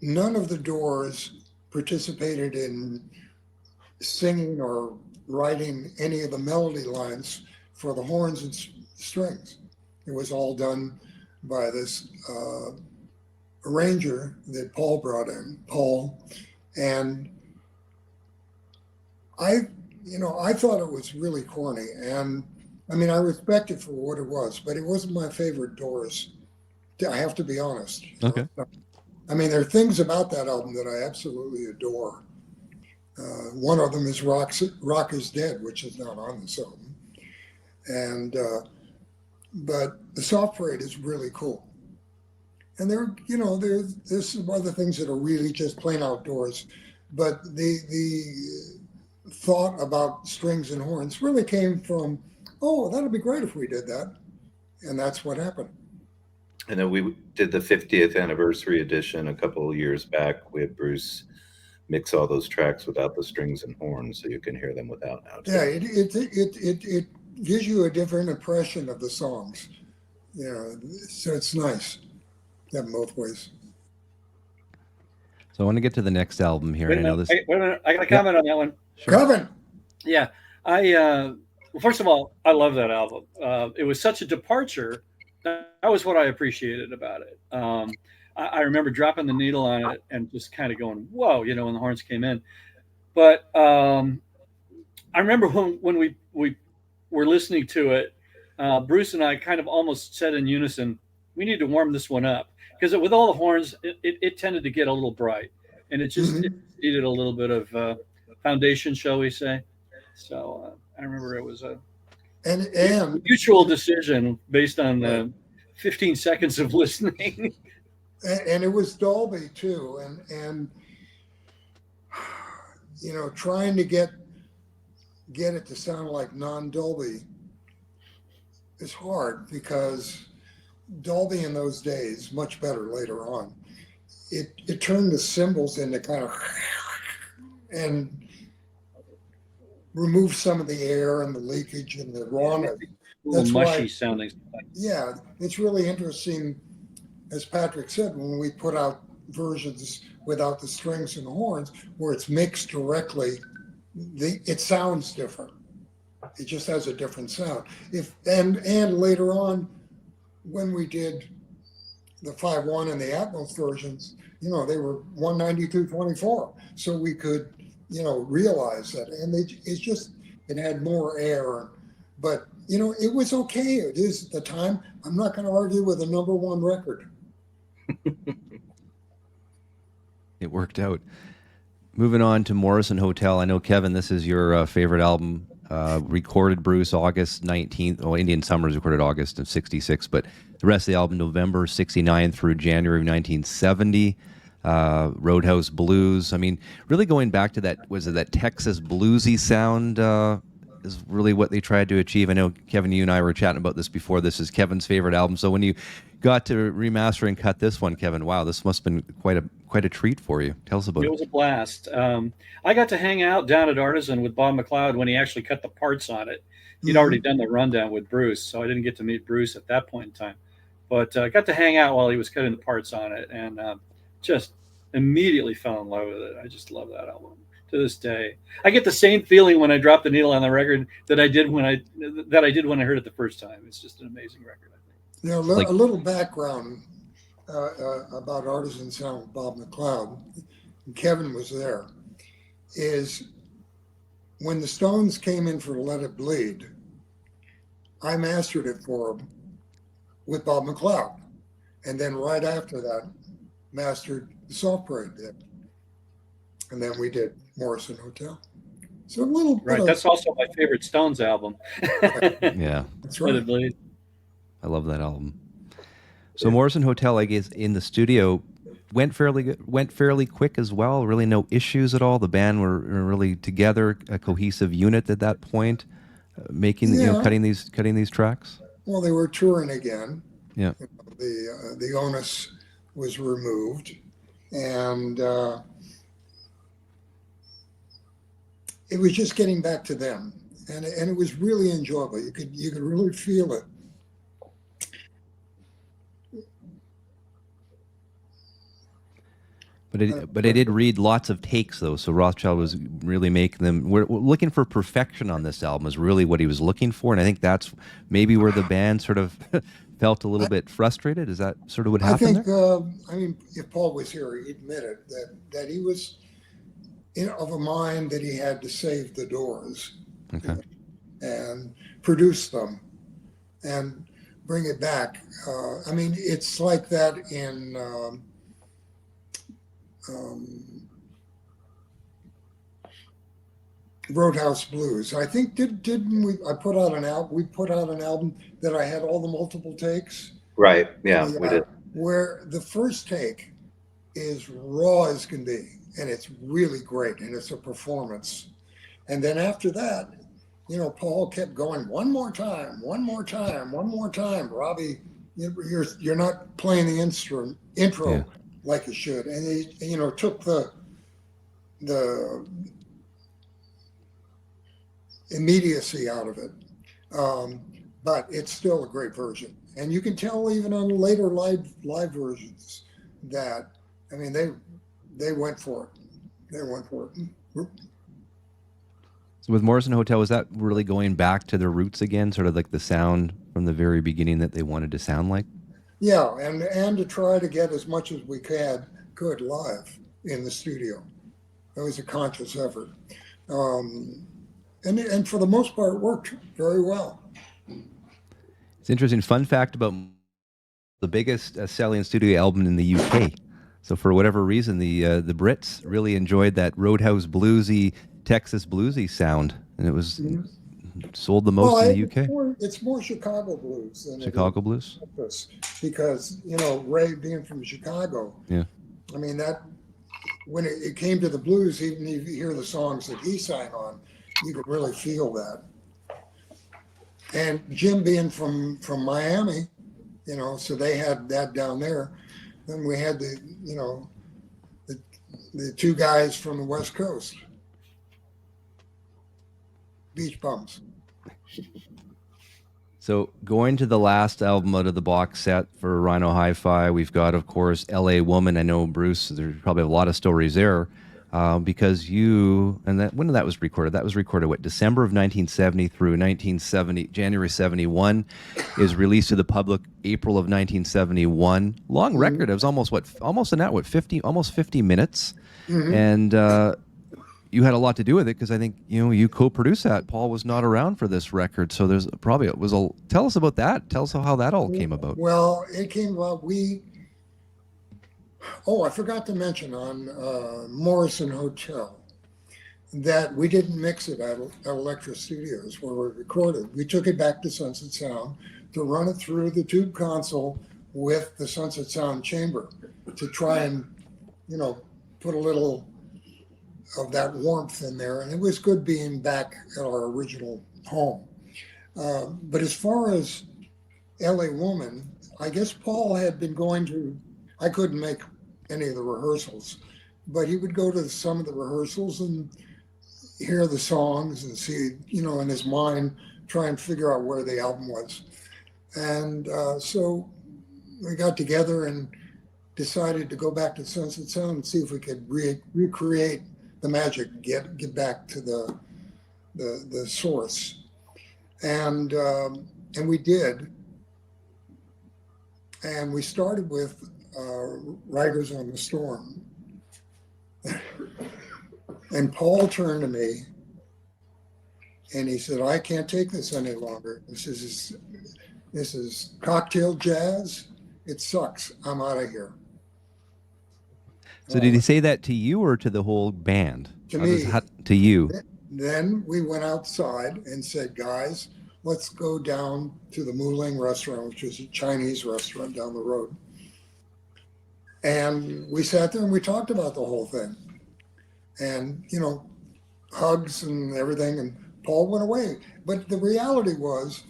none of the Doors participated in singing or writing any of the melody lines for the horns and strings. It was all done by this arranger that Paul brought in, and I thought it was really corny, and I mean, I respect it for what it was, but it wasn't my favorite Doors. I have to be honest. Okay. I mean, there are things about that album that I absolutely adore. One of them is Rock is Dead, which is not on this album, and but the Soft Parade is really cool. And there's some other things that are really just plain outdoors, but the thought about strings and horns really came from, oh, that'd be great if we did that, and that's what happened. And then we did the 50th anniversary edition a couple of years back. We had Bruce mix all those tracks without the strings and horns, so you can hear them without now. Yeah, it gives you a different impression of the songs, you know. So it's nice. Yeah, both ways. So I want to get to the next album here. Wait a minute, I got a comment on that one. Sure. Kevin. Yeah, well, first of all, I love that album. It was such a departure. That was what I appreciated about it. I remember dropping the needle on it and just kind of going, "Whoa!" You know, when the horns came in. But I remember when we were listening to it, Bruce and I kind of almost said in unison, "We need to warm this one up," because with all the horns, it tended to get a little bright, and it just it needed a little bit of foundation, shall we say. So I remember it was a mutual decision based on 15 seconds of listening. And it was Dolby too, and you know, trying to get it to sound like non-Dolby is hard, because Dolby in those days, much better later on, it turned the cymbals into kind of and removed some of the air and the leakage and the rawness. That's mushy sounding. Yeah, it's really interesting, as Patrick said, when we put out versions without the strings and the horns, where it's mixed directly, it sounds different. It just has a different sound. And later on, when we did the 5.1 and the Atmos versions, you know, they were 192.24, so we could, you know, realize that. And it had more air, but you know, it was okay. It is at the time. I'm not going to argue with a #1 record. It worked out. Moving on to Morrison Hotel. I know, Kevin, this is your favorite album. Recorded Bruce August 19th. Well, Indian Summers recorded August of 66, but the rest of the album, November 69 through January of 1970. Roadhouse Blues. I mean, really going back to that Texas bluesy sound is really what they tried to achieve. I know, Kevin, you and I were chatting about this before. This is Kevin's favorite album. So when you got to remaster and cut this one, Kevin, wow, this must have been quite a treat for you. Tell us about it. It was a blast. I got to hang out down at Artisan with Bob McLeod when he actually cut the parts on it. He'd already done the rundown with Bruce, so I didn't get to meet Bruce at that point in time. But I got to hang out while he was cutting the parts on it, and just immediately fell in love with it. I just love that album to this day. I get the same feeling when I drop the needle on the record that I did when I heard it the first time. It's just an amazing record, I think. You know, a little background about Artisan Sound with Bob McLeod, and Kevin was there, is when the Stones came in for Let It Bleed, I mastered it for them with Bob McLeod. And then right after that, mastered the Soft Parade did. And then we did Morrison Hotel. So a little bit right. That's also my favorite Stones album. Yeah. That's right. I love that album. So Morrison Hotel, I guess, in the studio went fairly quick as well. Really no issues at all. The band were really together, a cohesive unit at that point. making Yeah. cutting these tracks? Well, they were touring again. Yeah. The onus was removed, and it was just getting back to them, and it was really enjoyable. You could really feel it. But it did read lots of takes though. So Rothschild was really making them. We're looking for perfection on this album is really what he was looking for, and I think that's maybe where the band sort of felt a little bit frustrated. Is that sort of what I happened think, there? I mean, if Paul was here, he'd admit it that he was of a mind that he had to save the Doors, Okay. and produce them and bring it back. I mean, it's like that in Roadhouse Blues. I think didn't we? I put out an album. We put out an album that I had all the multiple takes. Right. Yeah, we did. Where the first take is raw as can be, and it's really great, and it's a performance. And then after that, Paul kept going, one more time, one more time, one more time. Robbie, you're not playing the intro like you should. And he, took the immediacy out of it. But it's still a great version. And you can tell even on later live versions that, I mean, they went for it. They went for it. So with Morrison Hotel, was that really going back to their roots again, sort of like the sound from the very beginning that they wanted to sound like? Yeah, and to try to get as much as we could live in the studio. It was a conscious effort. And for the most part, it worked very well. It's interesting. Fun fact about the biggest selling studio album in the UK. So for whatever reason, the Brits really enjoyed that Roadhouse bluesy, Texas bluesy sound, and it was sold the most in the UK. It's more Chicago blues than Chicago blues, because Ray being from Chicago. Yeah. I mean that when it came to the blues, even if you hear the songs that he sang on, you could really feel that. And Jim being from Miami, so they had that down there. Then we had the two guys from the West Coast, Beach Bums. So going to the last album out of the box set for Rhino Hi-Fi, we've got, of course, L.A. Woman. I know, Bruce, there's probably a lot of stories there because when that was recorded? That was recorded, December of 1970 through January 71, is released to the public April of 1971. Long record. It was almost 50 minutes. Mm-hmm. And you had a lot to do with it because I think you co-produced that. Paul was not around for this record, so there's probably tell us about that. Tell us how that all came about. Well, it came about. I forgot to mention on Morrison Hotel that we didn't mix it at Elektra Studios where we recorded. We took it back to Sunset Sound to run it through the tube console with the Sunset Sound chamber to try and put a little of that warmth in there, and it was good being back at our original home. But as far as LA Woman, I guess Paul had been going to, I couldn't make any of the rehearsals, but he would go to some of the rehearsals and hear the songs and see, in his mind, try and figure out where the album was. And so we got together and decided to go back to Sunset Sound and see if we could recreate the magic, get back to the source, and we did, and we started with Riders on the Storm, and Paul turned to me, and he said, "I can't take this any longer. This is cocktail jazz. It sucks. I'm out of here." So did he say that to you or to the whole band? To me. To you. Then we went outside and said, "Guys, let's go down to the Muling restaurant," which is a Chinese restaurant down the road. And we sat there and we talked about the whole thing. And, hugs and everything. And Paul went away. But the reality was,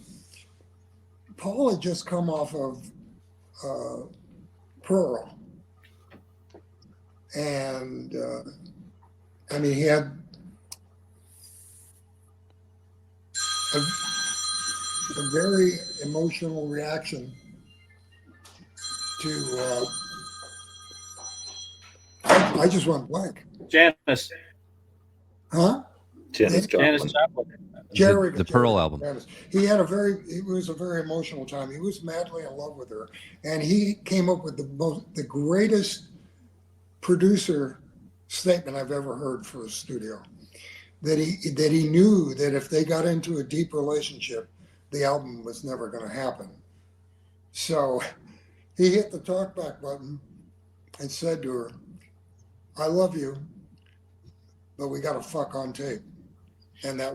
Paul had just come off of Pearl. And I mean, he had a very emotional reaction to. I just went blank. Janice. Huh? Janis Janice Joplin. Joplin. Jerry, the Pearl album. Janice. He had it was a very emotional time. He was madly in love with her, and he came up with the greatest producer statement I've ever heard for a studio. That he knew that if they got into a deep relationship, the album was never going to happen. So he hit the talkback button and said to her, "I love you, but we got to fuck on tape." And that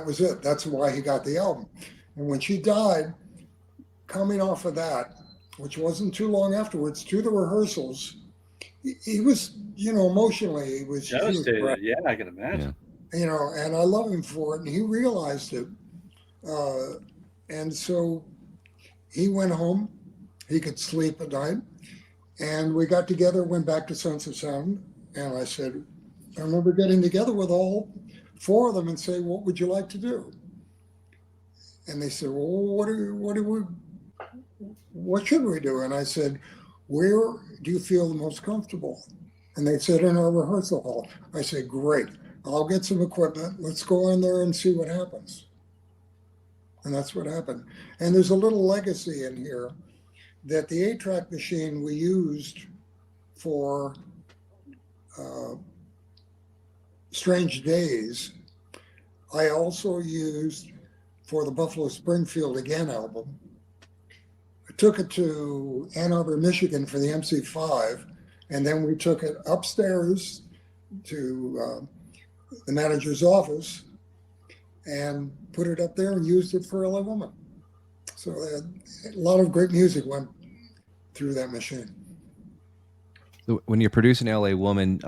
was it. That's why he got the album. And when she died, coming off of that, which wasn't too long afterwards, to the rehearsals, he was, emotionally, he was Devastated. Yeah, I can imagine. Yeah. And I love him for it, and he realized it. And so he went home. He could sleep at night. And we got together, went back to Sense of Sound, and I said, I remember getting together with all 4 of them and say, "What would you like to do?" And they said, "Well, what should we do?" And I said, "Where do you feel the most comfortable?" And they said, "In our rehearsal hall." I said, "Great. I'll get some equipment. Let's go in there and see what happens." And that's what happened. And there's a little legacy in here that the 8-track machine we used for Strange Days, I also used for the Buffalo Springfield Again album. I took it to Ann Arbor, Michigan for the MC5, and then we took it upstairs to the manager's office and put it up there and used it for LA Woman. So a lot of great music went through that machine. When you're producing LA Woman,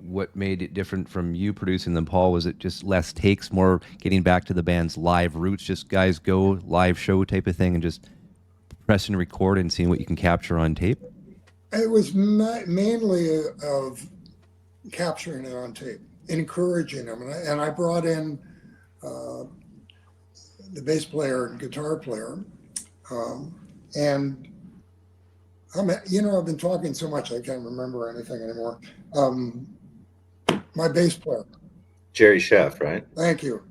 what made it different from you producing them, Paul? Was it just less takes, more getting back to the band's live roots, just guys go live show type of thing and just pressing record and seeing what you can capture on tape? It was mainly of capturing it on tape, encouraging them. And I brought in the bass player and guitar player. And I've been talking so much I can't remember anything anymore. My bass player, Jerry Sheff, right? thank you.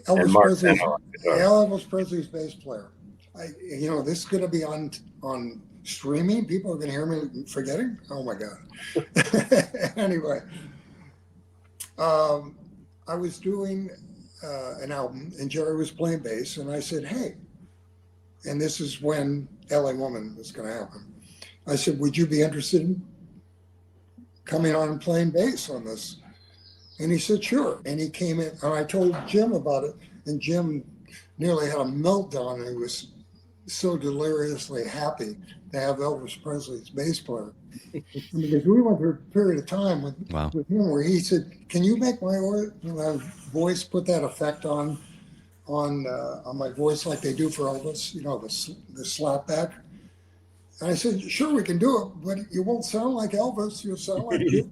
And Mark Presley's, Tenor on guitar. Elvis Presley's bass player. This is going to be on streaming. People are going to hear me forgetting. Oh my God. Anyway, I was doing an album and Jerry was playing bass, and I said, "Hey," and this is when LA Woman was going to happen. I said, "Would you be interested in coming on and playing bass on this?" And he said, "Sure." And he came in, and I told Jim about it, and Jim nearly had a meltdown, and he was so deliriously happy to have Elvis Presley's bass player. Because we went through a period of time with him where he said, "Can you make my voice put that effect on my voice like they do for Elvis? The slap back." And I said, "Sure, we can do it, but you won't sound like Elvis. You'll sound like you."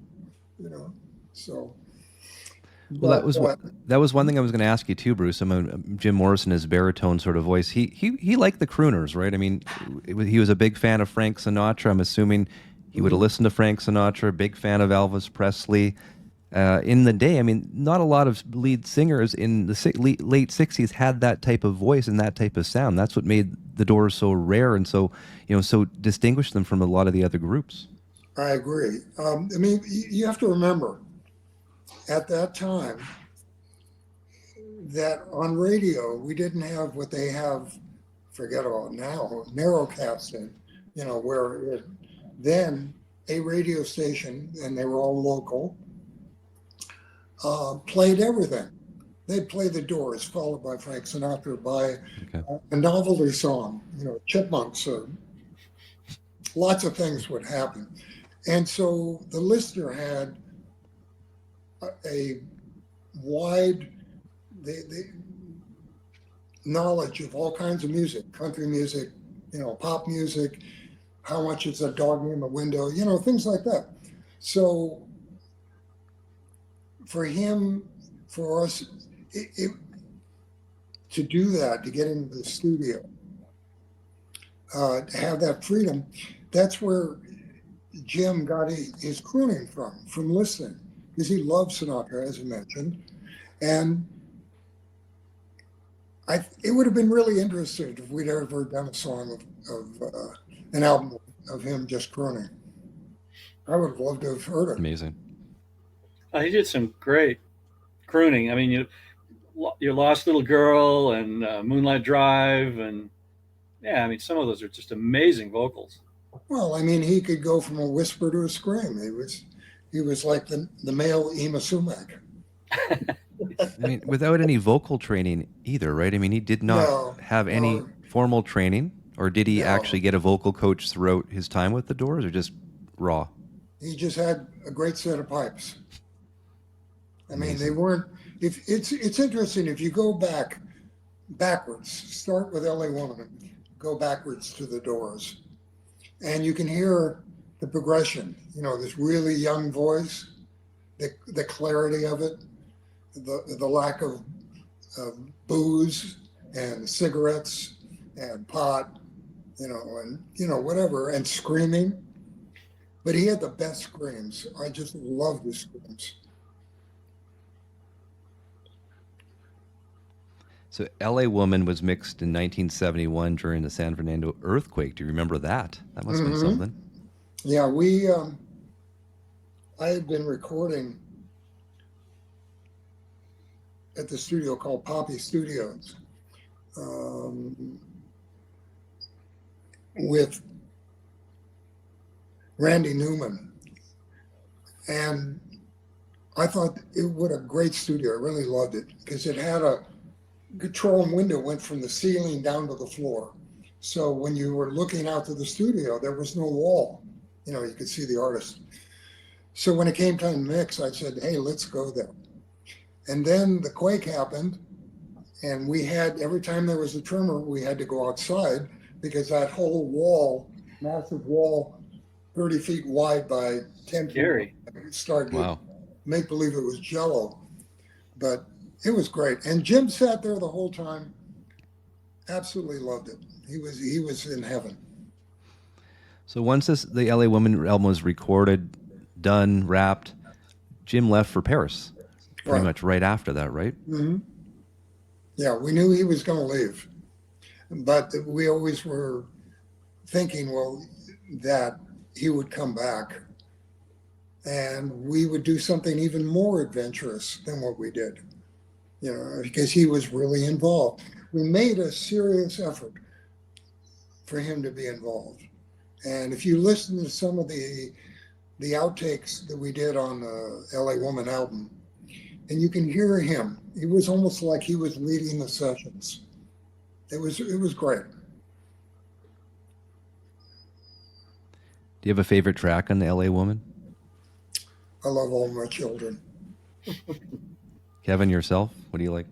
So. Well, that was one thing I was going to ask you too, Bruce. I mean, Jim Morrison, his baritone sort of voice, he liked the crooners, right? I mean, he was a big fan of Frank Sinatra. I'm assuming he would have listened to Frank Sinatra. Big fan of Elvis Presley. In the day, I mean, not a lot of lead singers in the late '60s had that type of voice and that type of sound. That's what made the Doors so rare and so distinguished them from a lot of the other groups. I agree. I mean, you have to remember, at that time, that on radio, we didn't have what they have, forget about now, narrowcasting, where then a radio station, and they were all local, played everything. They'd play the Doors, followed by Frank Sinatra, by a novelty song, Chipmunks, lots of things would happen. And so the listener had a wide the knowledge of all kinds of music, country music, pop music, how much is a dog in the window, things like that. So for him, for us, to do that, to get into the studio, to have that freedom, that's where Jim got his crooning from listening, because he loved Sinatra, as I mentioned. And it would have been really interesting if we'd ever done a song of an album of him just crooning. I would have loved to have heard it. Amazing. He did some great crooning. I mean, your Lost Little Girl and Moonlight Drive, and yeah, I mean, some of those are just amazing vocals. Well, I mean, he could go from a whisper to a scream. He was like the male Ema Sumac. I mean, without any vocal training either, right? I mean, he did not have any formal training, or did he actually get a vocal coach throughout his time with the Doors, or just raw? He just had a great set of pipes. I mean, they weren't. If it's interesting if you go backwards, start with L.A. Woman, go backwards to the Doors, and you can hear the progression. This really young voice, the clarity of it, the lack of booze and cigarettes and pot, and whatever, and screaming. But he had the best screams. I just loved his screams. So L.A. Woman was mixed in 1971 during the San Fernando earthquake. Do you remember that? That must have been something. Yeah, I had been recording at the studio called Poppy Studios with Randy Newman. And I thought what a great studio. I really loved it because it had a control window went from the ceiling down to the floor. So when you were looking out to the studio, there was no wall. You could see the artist. So when it came time to mix, I said, hey, let's go there. And then the quake happened, and we had, every time there was a tremor, we had to go outside because that whole wall, massive wall, 30 feet wide by 10 feet, started to make believe it was Jello. But it was great. And Jim sat there the whole time, absolutely loved it. He was in heaven. So once the LA Woman album was recorded, done, wrapped, Jim left for Paris pretty much right after that, right? Mm-hmm. Yeah, we knew he was going to leave. But we always were thinking, well, that he would come back and we would do something even more adventurous than what we did, because he was really involved. We made a serious effort for him to be involved. And if you listen to some of the outtakes that we did on the LA Woman album, and you can hear him, it was almost like he was leading the sessions. It was great. Do you have a favorite track on the LA Woman? I love All My Children. Kevin, yourself, what do you like?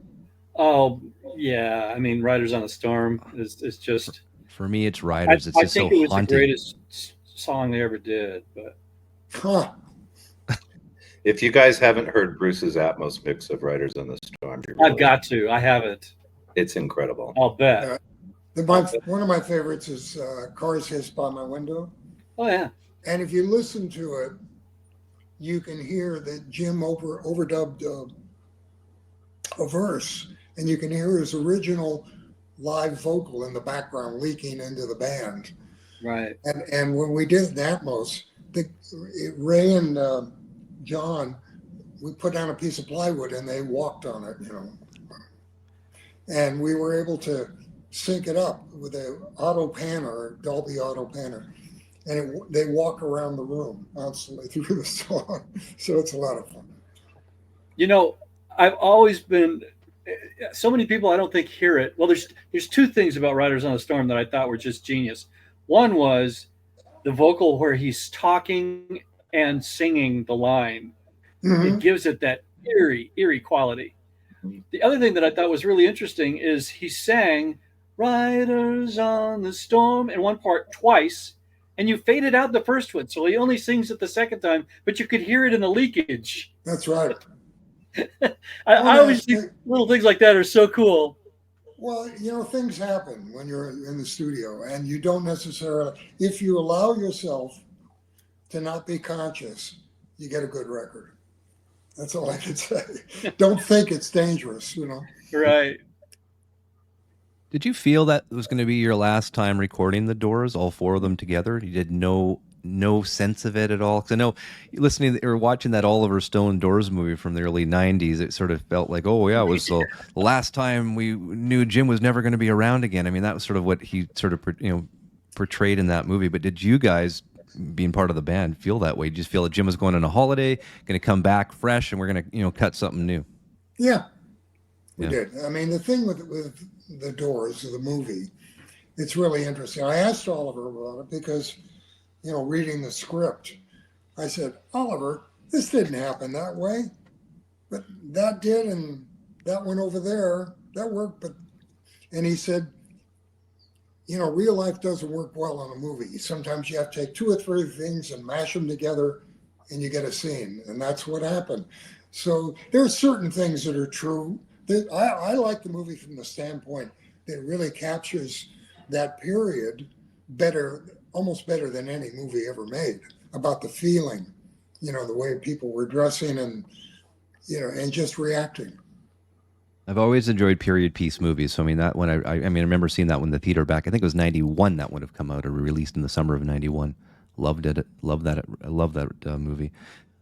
Oh, yeah. I mean, Riders on the Storm is just... For me, it's Riders. It's just so I think it was haunting. the greatest song they ever did. But if you guys haven't heard Bruce's Atmos mix of Riders on the Storm, I've got to. I haven't. It's incredible. I'll bet. One of my favorites is Cars Hiss By My Window. Oh, yeah. And if you listen to it, you can hear that Jim overdubbed a verse, and you can hear his original live vocal in the background leaking into the band. Right. And when we did Atmos, Ray and John, we put down a piece of plywood and they walked on it, And we were able to sync it up with a auto panner, Dolby auto panner. And they walk around the room constantly through the song. So it's a lot of fun. I've always been, so many people I don't think hear it. Well, there's two things about Riders on the Storm that I thought were just genius. One was the vocal where he's talking and singing the line. Mm-hmm. It gives it that eerie quality. The other thing that I thought was really interesting is he sang "Riders on the Storm" in one part twice, and you faded out the first one, so he only sings it the second time, but you could hear it in the leakage. That's right. I always think little things like that are so cool. Well, things happen when you're in the studio, and you don't necessarily, if you allow yourself to not be conscious, you get a good record. That's all I can say. Don't think it's dangerous, Right. Did you feel that it was going to be your last time recording the Doors, all four of them together? You did no sense of it at all? Because I know listening or watching that Oliver Stone Doors movie from the early 90s, it sort of felt like, oh, yeah, it was the last time we knew Jim was never going to be around again. I mean, that was sort of what he sort of portrayed in that movie. But did you guys, being part of the band, feel that way? Did you just feel that Jim was going on a holiday, going to come back fresh, and we're going to cut something new? Yeah, we did. I mean, the thing with the Doors, the movie, it's really interesting. I asked Oliver about it because, reading the script, I said, Oliver, this didn't happen that way, but that did, and that went over there, that worked. And he said, real life doesn't work well on a movie. Sometimes you have to take two or three things and mash them together and you get a scene. And that's what happened. So there are certain things that are true. I like the movie from the standpoint that it really captures that period better, almost better than any movie ever made, about the feeling, the way people were dressing and just reacting. I've always enjoyed period piece movies. So I mean, that one, I remember seeing that one in the theater back. I think it was 91 that would have come out or released in the summer of 91. Loved it. Loved that movie.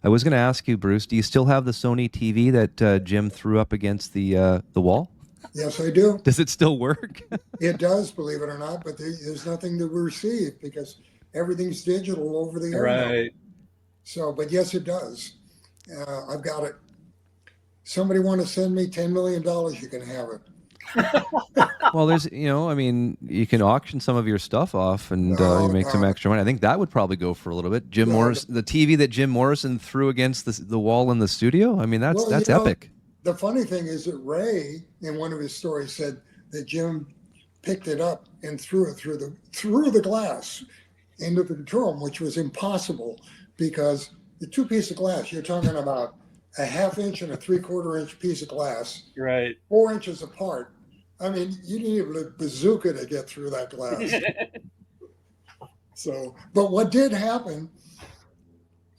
I was going to ask you, Bruce, do you still have the Sony TV that Jim threw up against the wall? Yes, I do. Does it still work? It does, believe it or not, but there's nothing to receive because everything's digital over the internet. Right. So, but yes, it does. I've got it. Somebody want to send me $10 million, you can have it. Well, there's, you can auction some of your stuff off and you make some extra money. I think that would probably go for a little bit. Jim Morrison, the TV that Jim Morrison threw against the wall in the studio. I mean, that's epic. The funny thing is that Ray, in one of his stories, said that Jim picked it up and threw it through the glass into the control room, which was impossible because the two pieces of glass, you're talking about a 1/2 inch and a 3/4 inch piece of glass, right, 4 inches apart. I mean, you need a bazooka to get through that glass. So, but what did happen,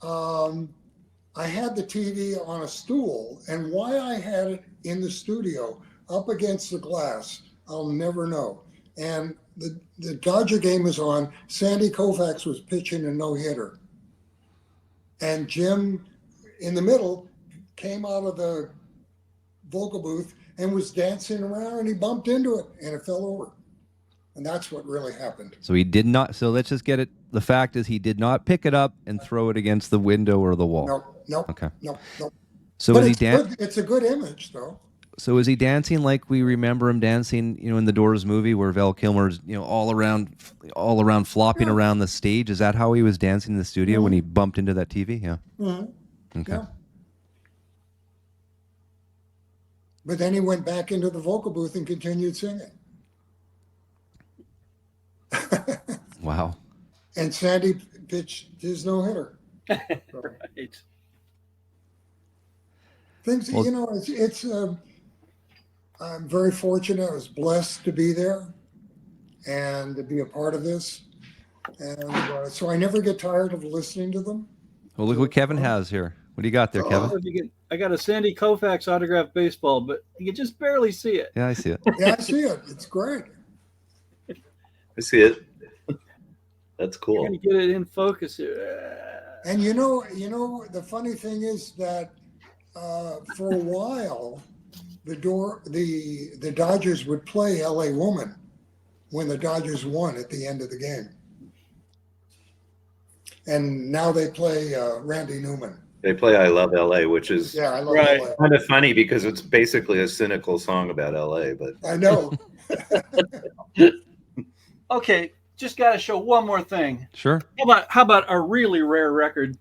I had the TV on a stool, and why I had it in the studio up against the glass, I'll never know. And the Dodger game was on. Sandy Koufax was pitching a no-hitter. And Jim, in the middle, came out of the vocal booth and was dancing around, and he bumped into it, and it fell over. And that's what really happened. So he did not. So let's just get it. The fact is, he did not pick it up and throw it against the window or the wall. No. Okay. No. So but is he dancing? It's a good image, though. So is he dancing like we remember him dancing, in the Doors movie where Val Kilmer's, all around flopping around the stage? Is that how he was dancing in the studio when he bumped into that TV? Yeah. Mm-hmm. Okay. Yeah. But then he went back into the vocal booth and continued singing. Wow. And Sandy pitched his no-hitter. So, right. Things, it's I'm very fortunate. I was blessed to be there and to be a part of this. And so I never get tired of listening to them. Well, look what Kevin has here. What do you got there, Kevin? I got a Sandy Koufax autographed baseball, but you can just barely see it. Yeah, I see it. Yeah, I see it. It's great. I see it. That's cool. You're gonna get it in focus here. And the funny thing is that for a while, the Dodgers would play L.A. Woman when the Dodgers won at the end of the game. And now they play Randy Newman. They play I Love L.A., which is I love right. LA. kind of funny because it's basically a cynical song about L.A., but I know. Okay, just got to show one more thing. Sure. How about a really rare record?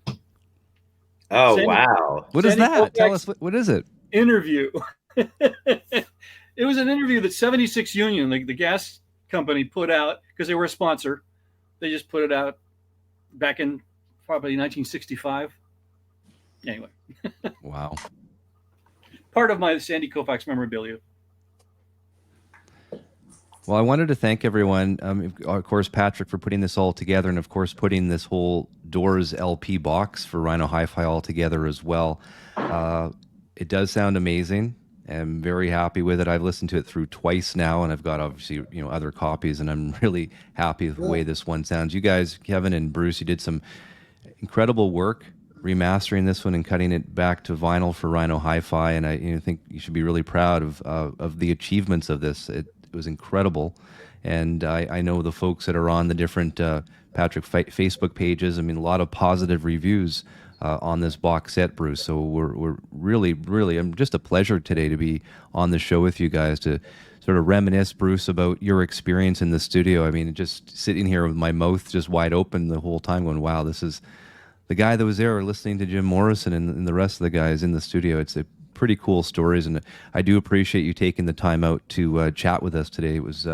oh, Sandy- wow. What is Sandy that? Tell Koufax us, what is it? Interview. It was an interview that 76 Union, like the gas company, put out because they were a sponsor. They just put it out back in probably 1965. Anyway, Wow. part of my Sandy Koufax memorabilia. Well, I wanted to thank everyone, of course, Patrick, for putting this all together, and of course, putting this whole Doors LP box for Rhino Hi-Fi all together as well. It does sound amazing. I'm very happy with it. I've listened to it through twice now, and I've got obviously other copies, and I'm really happy with the way this one sounds. You guys, Kevin and Bruce, you did some incredible work remastering this one and cutting it back to vinyl for Rhino Hi-Fi, and I think you should be really proud of the achievements of this. It was incredible, and I know the folks that are on the different Patrick Facebook pages. I mean, a lot of positive reviews on this box set, Bruce. So we're really, I'm just a pleasure today to be on the show with you guys to sort of reminisce, Bruce, about your experience in the studio. I mean, just sitting here with my mouth just wide open the whole time, going, "Wow, this is." The guy that was there listening to Jim Morrison and the rest of the guys in the studio. It's a pretty cool stories, and I do appreciate you taking the time out to chat with us today. It was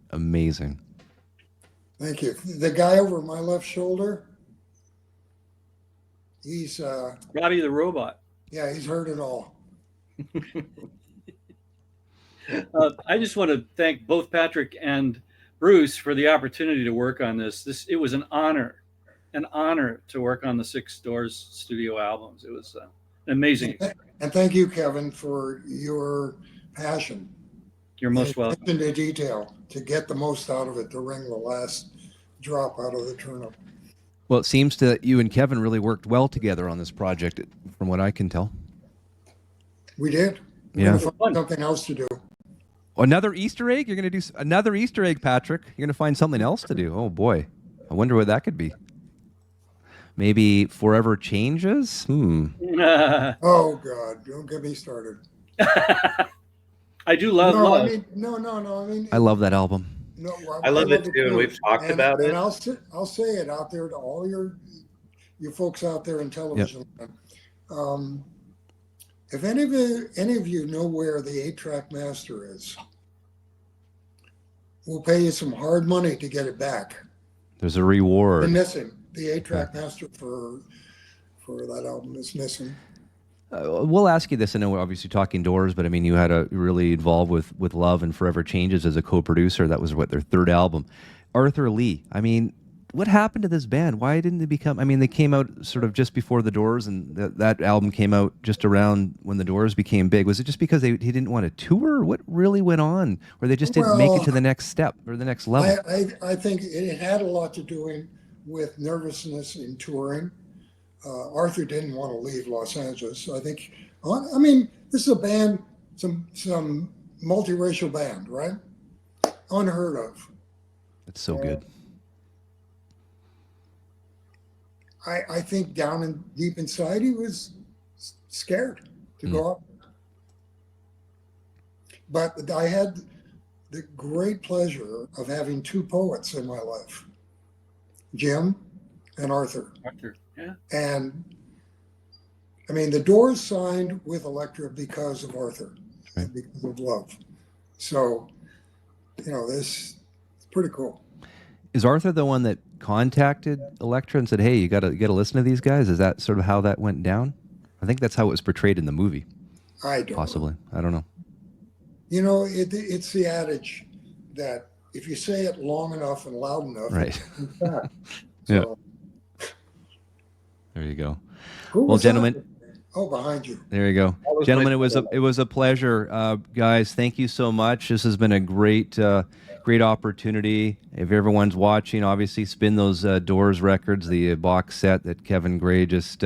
amazing. Thank you. The guy over my left shoulder, he's Robbie the robot. yeah, he's heard it all. I just want to thank both Patrick and Bruce for the opportunity to work on this. It was an honor to work on the Six Doors studio albums. It was an amazing experience. And thank you, Kevin, for your passion. You're most welcome. Attention to detail to get the most out of it, to wring the last drop out of the turnip. Well, it seems that you and Kevin really worked well together on this project, from what I can tell. We did. We're Yeah. gonna find something else to do. Another Easter egg? You're going to do another Easter egg, Patrick? You're going to find something else to do? Oh, boy. I wonder what that could be. Maybe Forever Changes? Oh God, don't get me started. I do love No, love. I mean, no. I mean, I love that album. no, I love it too, and we've talked about it. And I'll say it out there to all you folks out there in television. Yep. If any of you know where the 8-track master is, we'll pay you some hard money to get it back. There's a reward. We're missing. The 8-track master for that album is missing. We'll ask you this. I know we're obviously talking Doors, but I mean, you had a really involved with Love and Forever Changes as a co-producer. That was their third album. Arthur Lee. I mean, what happened to this band? Why didn't they become? I mean, they came out sort of just before the Doors, and that album came out just around when the Doors became big. Was it just because he didn't want to tour? What really went on, or they just didn't make it to the next step or the next level? I think it had a lot to do with nervousness in touring. Arthur didn't want to leave Los Angeles. I think. I mean, this is a band, some multiracial band, right? Unheard of. It's so good. I think deep inside, he was scared to go up. But I had the great pleasure of having two poets in my life, Jim and Arthur. Arthur, yeah. And I mean, the Doors signed with Elektra because of Arthur, and because of Love. So, this is pretty cool. Is Arthur the one that contacted Elektra and said, "Hey, you got to listen to these guys"? Is that sort of how that went down? I think that's how it was portrayed in the movie. I don't possibly know. I don't know. It's the adage that if you say it long enough and loud enough, right? It's fact. So, yeah. There you go. Well, gentlemen. Oh, behind you. There you go, gentlemen. It was a pleasure, guys. Thank you so much. This has been a great opportunity. If everyone's watching, obviously spin those Doors records, the box set that Kevin Gray just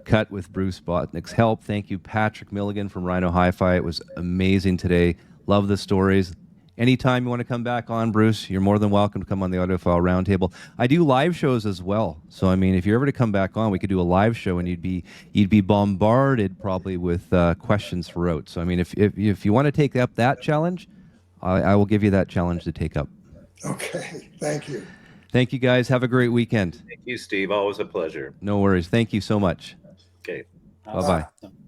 cut with Bruce Botnick's help. Thank you, Patrick Milligan from Rhino Hi-Fi. It was amazing today. Love the stories. Anytime you want to come back on, Bruce, you're more than welcome to come on the Audiophile Roundtable. I do live shows as well. So, I mean, if you're ever to come back on, we could do a live show, and you'd be bombarded probably with questions throughout. So, I mean, if you want to take up that challenge, I will give you that challenge to take up. Okay. Thank you. Thank you, guys. Have a great weekend. Thank you, Steve. Always a pleasure. No worries. Thank you so much. Okay. Bye-bye.